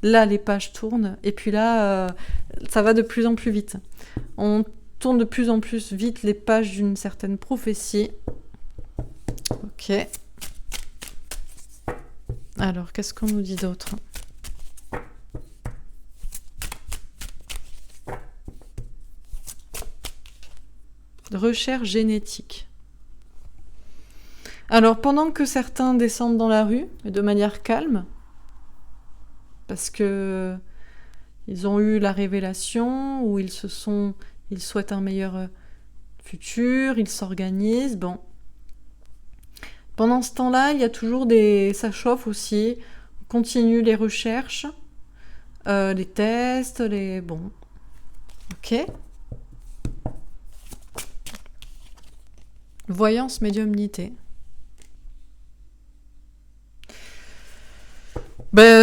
Là, les pages tournent, et puis là, ça va de plus en plus vite. On tourne de plus en plus vite les pages d'une certaine prophétie. Ok. Alors, qu'est-ce qu'on nous dit d'autre ? Recherche génétique. Alors, pendant que certains descendent dans la rue, et de manière calme, parce que ils ont eu la révélation, ou ils souhaitent un meilleur futur, ils s'organisent, bon. Pendant ce temps-là, il y a toujours ça chauffe aussi, on continue les recherches, les tests, bon. Ok. Voyance, médiumnité.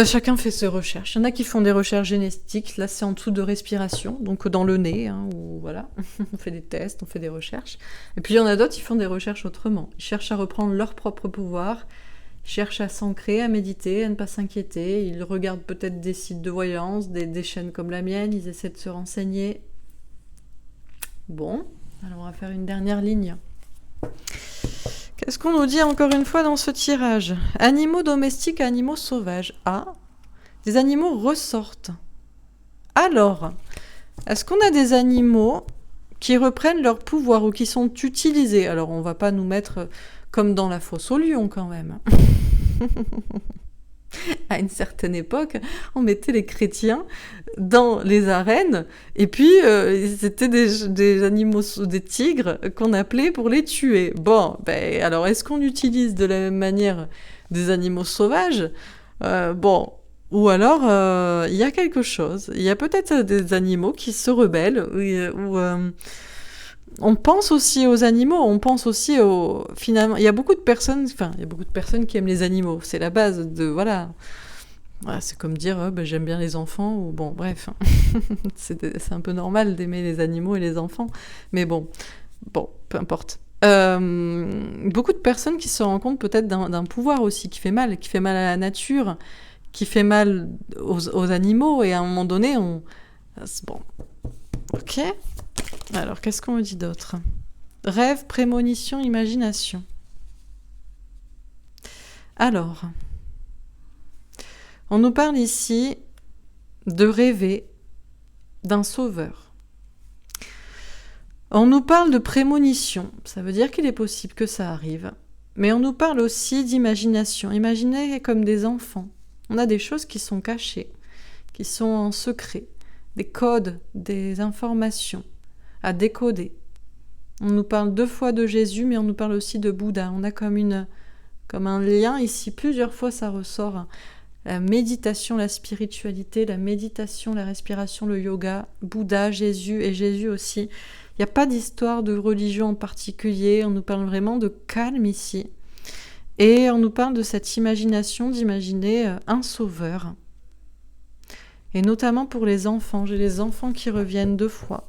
Chacun fait ses recherches. Il y en a qui font des recherches génétiques. Là, c'est en dessous de respiration, donc dans le nez, ou voilà. On fait des tests, on fait des recherches. Et puis il y en a d'autres qui font des recherches autrement. Ils cherchent à reprendre leur propre pouvoir. Ils cherchent à s'ancrer, à méditer, à ne pas s'inquiéter. Ils regardent peut-être des sites de voyance, des chaînes comme la mienne. Ils essaient de se renseigner. Bon, alors on va faire une dernière ligne. Qu'est-ce qu'on nous dit encore une fois dans ce tirage ? Animaux domestiques, animaux sauvages. Ah, des animaux ressortent. Alors, est-ce qu'on a des animaux qui reprennent leur pouvoir ou qui sont utilisés ? Alors, on va pas nous mettre comme dans la fosse aux lions quand même. À une certaine époque, on mettait les chrétiens dans les arènes et puis c'était des animaux, des tigres qu'on appelait pour les tuer. Bon, alors est-ce qu'on utilise de la même manière des animaux sauvages ? Bon, ou alors il y a quelque chose. Il y a peut-être des animaux qui se rebellent ou on pense aussi aux animaux, on pense aussi finalement, il y a beaucoup de personnes qui aiment les animaux, c'est la base de, voilà, c'est comme dire, j'aime bien les enfants, ou bon, bref, c'est un peu normal d'aimer les animaux et les enfants, mais bon, peu importe. Beaucoup de personnes qui se rendent compte peut-être d'un pouvoir aussi, qui fait mal à la nature, qui fait mal aux animaux, et à un moment donné, bon, ok. Alors, qu'est-ce qu'on me dit d'autre ? Rêve, prémonition, imagination. Alors, on nous parle ici de rêver d'un sauveur. On nous parle de prémonition, ça veut dire qu'il est possible que ça arrive. Mais on nous parle aussi d'imagination. Imaginez comme des enfants. On a des choses qui sont cachées, qui sont en secret, des codes, des informations à décoder. On nous parle 2 fois de Jésus, mais on nous parle aussi de Bouddha. On a comme un lien ici, plusieurs fois ça ressort. La méditation, la spiritualité, la méditation, la respiration, le yoga, Bouddha, Jésus et Jésus aussi. Il n'y a pas d'histoire de religion en particulier, on nous parle vraiment de calme ici. Et on nous parle de cette imagination d'imaginer un sauveur. Et notamment pour les enfants, j'ai les enfants qui reviennent 2 fois.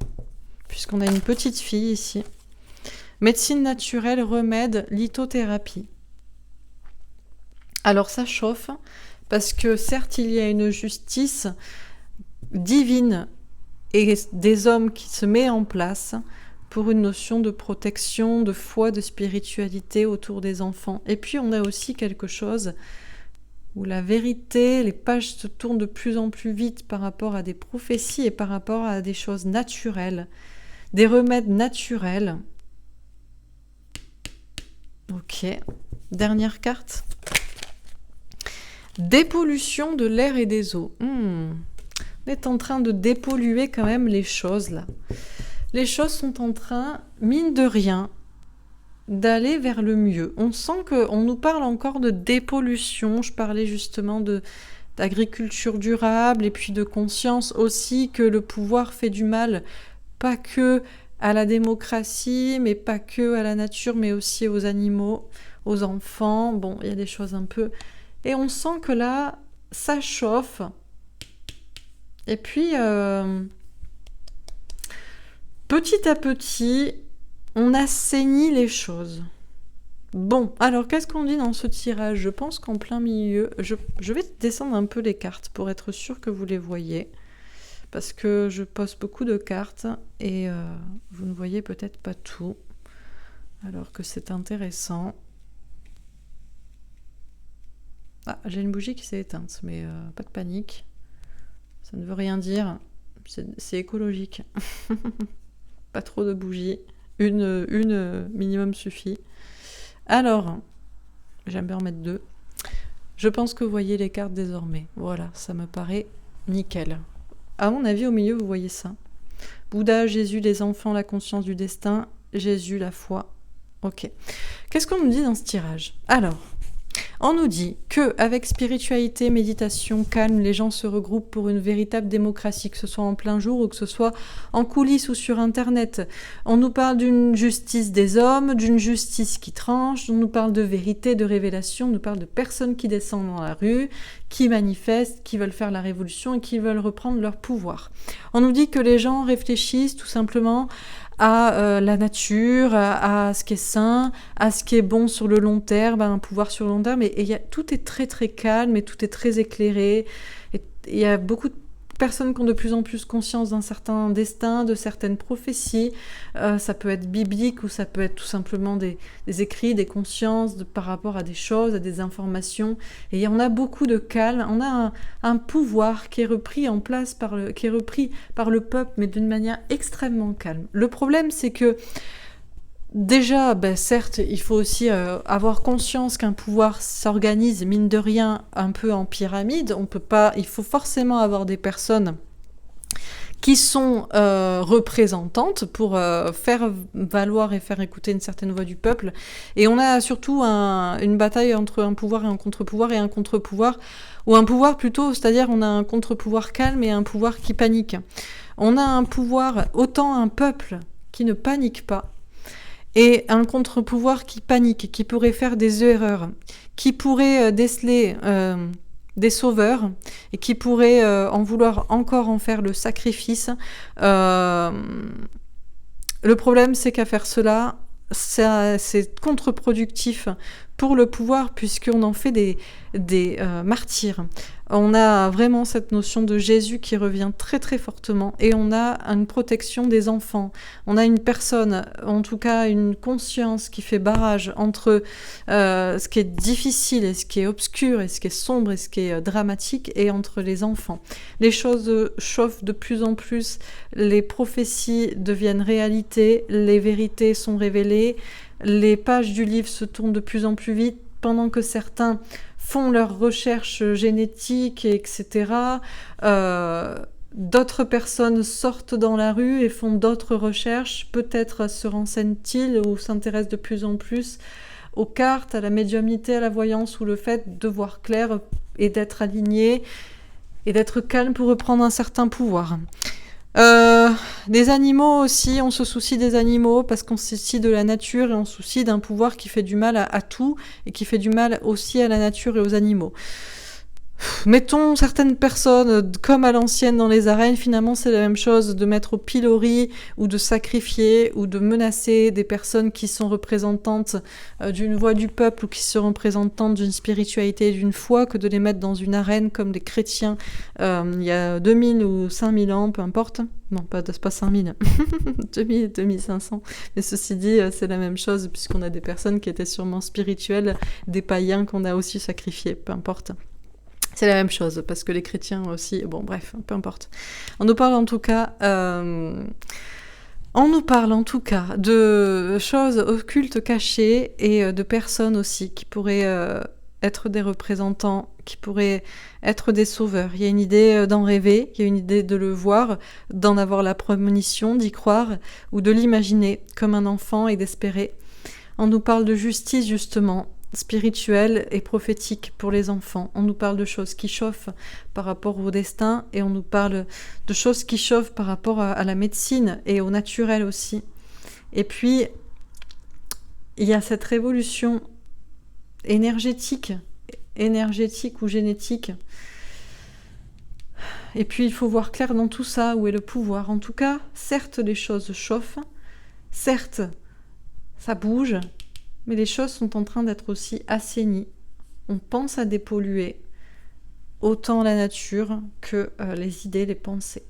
Puisqu'on a une petite fille ici. Médecine naturelle, remède, lithothérapie. Alors ça chauffe, parce que certes il y a une justice divine et des hommes qui se met en place pour une notion de protection, de foi, de spiritualité autour des enfants. Et puis on a aussi quelque chose où la vérité, les pages se tournent de plus en plus vite par rapport à des prophéties et par rapport à des choses naturelles, des remèdes naturels. Ok, dernière carte. Dépollution de l'air et des eaux. On est en train de dépolluer quand même les choses là. Les choses sont en train, mine de rien, d'aller vers le mieux. On sent qu'on nous parle encore de dépollution. Je parlais justement d'agriculture durable et puis de conscience aussi que le pouvoir fait du mal, pas que à la démocratie, mais pas que à la nature, mais aussi aux animaux, aux enfants. Bon, il y a des choses un peu... Et on sent que là, ça chauffe. Et puis, petit à petit, on assainit les choses. Bon, alors qu'est-ce qu'on dit dans ce tirage? Je pense qu'en plein milieu, je vais descendre un peu les cartes pour être sûr que vous les voyez. Parce que je pose beaucoup de cartes et vous ne voyez peut-être pas tout. Alors que c'est intéressant. Ah, j'ai une bougie qui s'est éteinte, mais pas de panique. Ça ne veut rien dire. C'est écologique. Pas trop de bougies. Une minimum suffit. Alors, j'aime bien en mettre 2. Je pense que vous voyez les cartes désormais. Voilà, ça me paraît nickel. À mon avis, au milieu, vous voyez ça. Bouddha, Jésus, les enfants, la conscience du destin. Jésus, la foi. Ok. Qu'est-ce qu'on nous dit dans ce tirage? Alors, on nous dit qu'avec spiritualité, méditation, calme, les gens se regroupent pour une véritable démocratie, que ce soit en plein jour ou que ce soit en coulisses ou sur Internet. On nous parle d'une justice des hommes, d'une justice qui tranche, on nous parle de vérité, de révélation, on nous parle de personnes qui descendent dans la rue, qui manifestent, qui veulent faire la révolution et qui veulent reprendre leur pouvoir. On nous dit que les gens réfléchissent tout simplement à la nature, à ce qui est sain, à ce qui est bon sur le long terme, à un pouvoir sur le long terme. Tout est très très calme et tout est très éclairé. Et il y a beaucoup de personnes qui ont de plus en plus conscience d'un certain destin, de certaines prophéties. Ça peut être biblique ou ça peut être tout simplement des écrits, des consciences par rapport à des choses, à des informations. Et on a beaucoup de calme. On a un pouvoir qui est repris en place par le peuple, mais d'une manière extrêmement calme. Le problème, c'est que déjà, certes, il faut aussi avoir conscience qu'un pouvoir s'organise, mine de rien, un peu en pyramide. Il faut forcément avoir des personnes qui sont représentantes pour faire valoir et faire écouter une certaine voix du peuple. Et on a surtout une bataille entre un pouvoir et un contre-pouvoir, ou un pouvoir plutôt, c'est-à-dire on a un contre-pouvoir calme et un pouvoir qui panique. On a un pouvoir, autant un peuple qui ne panique pas, et un contre-pouvoir qui panique, qui pourrait faire des erreurs, qui pourrait déceler des sauveurs, et qui pourrait en vouloir encore en faire le sacrifice. Le problème, c'est qu'à faire cela, c'est contre-productif pour le pouvoir, puisqu'on en fait des martyrs. On a vraiment cette notion de Jésus qui revient très très fortement, et on a une protection des enfants. On a une personne, en tout cas une conscience qui fait barrage entre ce qui est difficile et ce qui est obscur et ce qui est sombre et ce qui est dramatique, et entre les enfants. Les choses chauffent de plus en plus, les prophéties deviennent réalité, les vérités sont révélées, les pages du livre se tournent de plus en plus vite, pendant que certains font leurs recherches génétiques, etc. D'autres personnes sortent dans la rue et font d'autres recherches. Peut-être se renseignent-ils ou s'intéressent de plus en plus aux cartes, à la médiumnité, à la voyance, ou le fait de voir clair et d'être aligné et d'être calme pour reprendre un certain pouvoir. Des animaux aussi, on se soucie des animaux parce qu'on se soucie de la nature et on se soucie d'un pouvoir qui fait du mal à tout et qui fait du mal aussi à la nature et aux animaux. Mettons certaines personnes, comme à l'ancienne dans les arènes, finalement c'est la même chose de mettre au pilori ou de sacrifier ou de menacer des personnes qui sont représentantes d'une voix du peuple ou qui sont représentantes d'une spiritualité et d'une foi que de les mettre dans une arène comme des chrétiens il y a 2000 ou 5000 ans, peu importe. Non, c'est pas 5000, 2000, 2500. Mais ceci dit, c'est la même chose puisqu'on a des personnes qui étaient sûrement spirituelles, des païens qu'on a aussi sacrifiés, peu importe. C'est la même chose, parce que les chrétiens aussi... Bon, bref, peu importe. On nous parle en tout cas de choses occultes, cachées, et de personnes aussi qui pourraient être des représentants, qui pourraient être des sauveurs. Il y a une idée d'en rêver, il y a une idée de le voir, d'en avoir la prémonition, d'y croire, ou de l'imaginer comme un enfant et d'espérer. On nous parle de justice, justement, spirituelle et prophétique pour les enfants. On nous parle de choses qui chauffent par rapport au destin et on nous parle de choses qui chauffent par rapport à la médecine et au naturel aussi. Et puis, il y a cette révolution énergétique ou génétique. Et puis, il faut voir clair dans tout ça, où est le pouvoir. En tout cas, certes, les choses chauffent, certes, ça bouge, mais les choses sont en train d'être aussi assainies. On pense à dépolluer autant la nature que les idées, les pensées.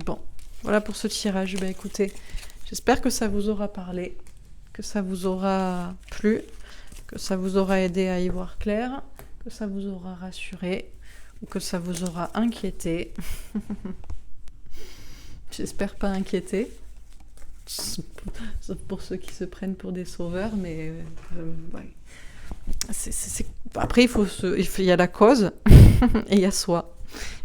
Bon, voilà pour ce tirage. Ben, écoutez, j'espère que ça vous aura parlé, que ça vous aura plu, que ça vous aura aidé à y voir clair, que ça vous aura rassuré ou que ça vous aura inquiété. J'espère pas inquiété. Sauf pour ceux qui se prennent pour des sauveurs, mais ouais. Après il y a la cause et il y a soi.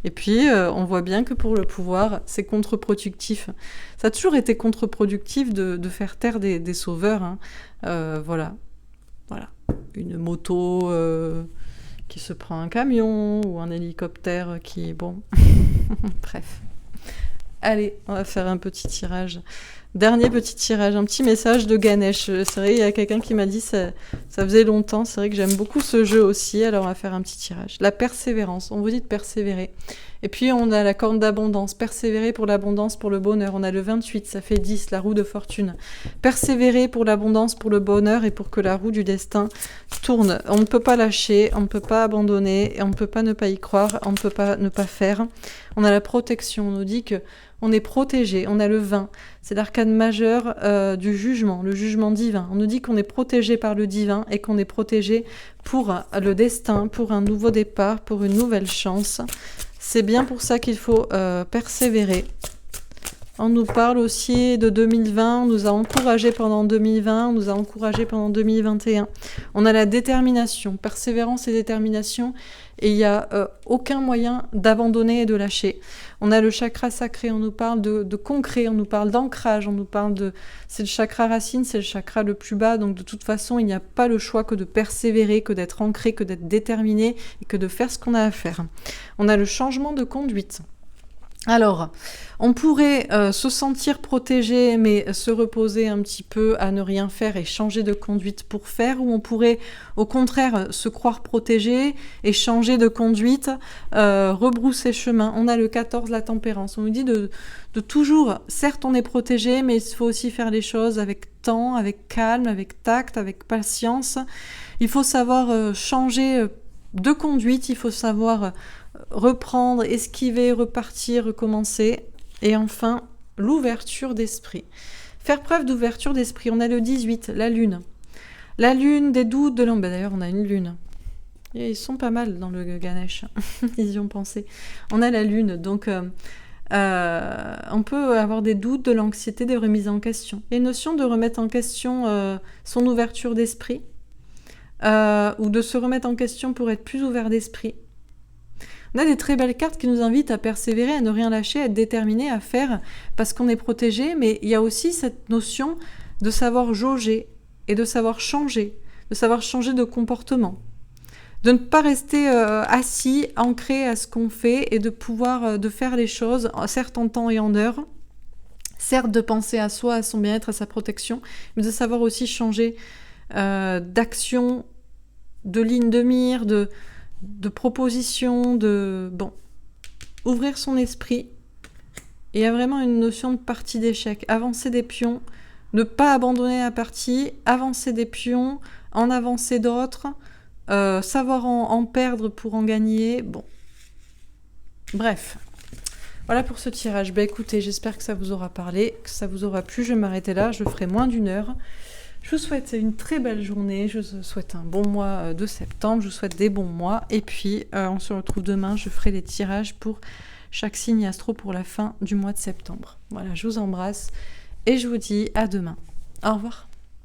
Et puis on voit bien que pour le pouvoir c'est contre-productif. Ça a toujours été contre-productif de faire taire des sauveurs, hein. Voilà, une moto qui se prend un camion ou un hélicoptère qui... bon, bref. Allez, on va faire un petit tirage. Dernier petit tirage, un petit message de Ganesh. C'est vrai, il y a quelqu'un qui m'a dit ça faisait longtemps. C'est vrai que j'aime beaucoup ce jeu aussi. Alors on va faire un petit tirage. La persévérance. On vous dit de persévérer. Et puis on a la corne d'abondance. Persévérer pour l'abondance, pour le bonheur. On a le 28, ça fait 10, la roue de fortune. Persévérer pour l'abondance, pour le bonheur et pour que la roue du destin tourne. On ne peut pas lâcher, on ne peut pas abandonner, et on ne peut pas ne pas y croire, on ne peut pas ne pas faire. On a la protection. On nous dit que on est protégé. On a le 20. C'est l'arcane majeur du jugement, le jugement divin. On nous dit qu'on est protégé par le divin et qu'on est protégé pour le destin, pour un nouveau départ, pour une nouvelle chance. C'est bien pour ça qu'il faut persévérer. On nous parle aussi de 2020, on nous a encouragés pendant 2020, on nous a encouragés pendant 2021. On a la détermination, persévérance et détermination, et il n'y a aucun moyen d'abandonner et de lâcher. On a le chakra sacré, on nous parle de concret, on nous parle d'ancrage, on nous parle de... C'est le chakra racine, c'est le chakra le plus bas, donc de toute façon, il n'y a pas le choix que de persévérer, que d'être ancré, que d'être déterminé, et que de faire ce qu'on a à faire. On a le changement de conduite. Alors, on pourrait se sentir protégé, mais se reposer un petit peu à ne rien faire et changer de conduite pour faire, ou on pourrait au contraire se croire protégé et changer de conduite, rebrousser chemin. On a le 14, la tempérance. On nous dit de toujours, certes on est protégé, mais il faut aussi faire les choses avec temps, avec calme, avec tact, avec patience. Il faut savoir changer de conduite, il faut savoir... reprendre, esquiver, repartir, recommencer. Et enfin, l'ouverture d'esprit. Faire preuve d'ouverture d'esprit. On a le 18, la lune. La lune, des doutes, de l'ambiguïté. D'ailleurs, on a une lune. Et ils sont pas mal dans le Ganesh. Ils y ont pensé. On a la lune, donc on peut avoir des doutes, de l'anxiété, des remises en question. Il y a une notion de remettre en question son ouverture d'esprit, ou de se remettre en question pour être plus ouvert d'esprit. On a des très belles cartes qui nous invitent à persévérer, à ne rien lâcher, à être déterminé, à faire parce qu'on est protégé, mais il y a aussi cette notion de savoir jauger et de savoir changer de comportement, de ne pas rester assis, ancré à ce qu'on fait et de pouvoir de faire les choses, certes en temps et en heure, certes de penser à soi, à son bien-être, à sa protection, mais de savoir aussi changer d'action, de ligne de mire, propositions, bon, ouvrir son esprit. Et il y a vraiment une notion de partie d'échec. Avancer des pions, ne pas abandonner la partie, avancer des pions, en avancer d'autres, savoir en perdre pour en gagner. Bon. Bref. Voilà pour ce tirage. Écoutez, j'espère que ça vous aura parlé, que ça vous aura plu. Je vais m'arrêter là, je ferai moins d'1 heure. Je vous souhaite une très belle journée, je vous souhaite un bon mois de septembre, je vous souhaite des bons mois. Et puis, on se retrouve demain, je ferai les tirages pour chaque signe astro pour la fin du mois de septembre. Voilà, je vous embrasse et je vous dis à demain. Au revoir.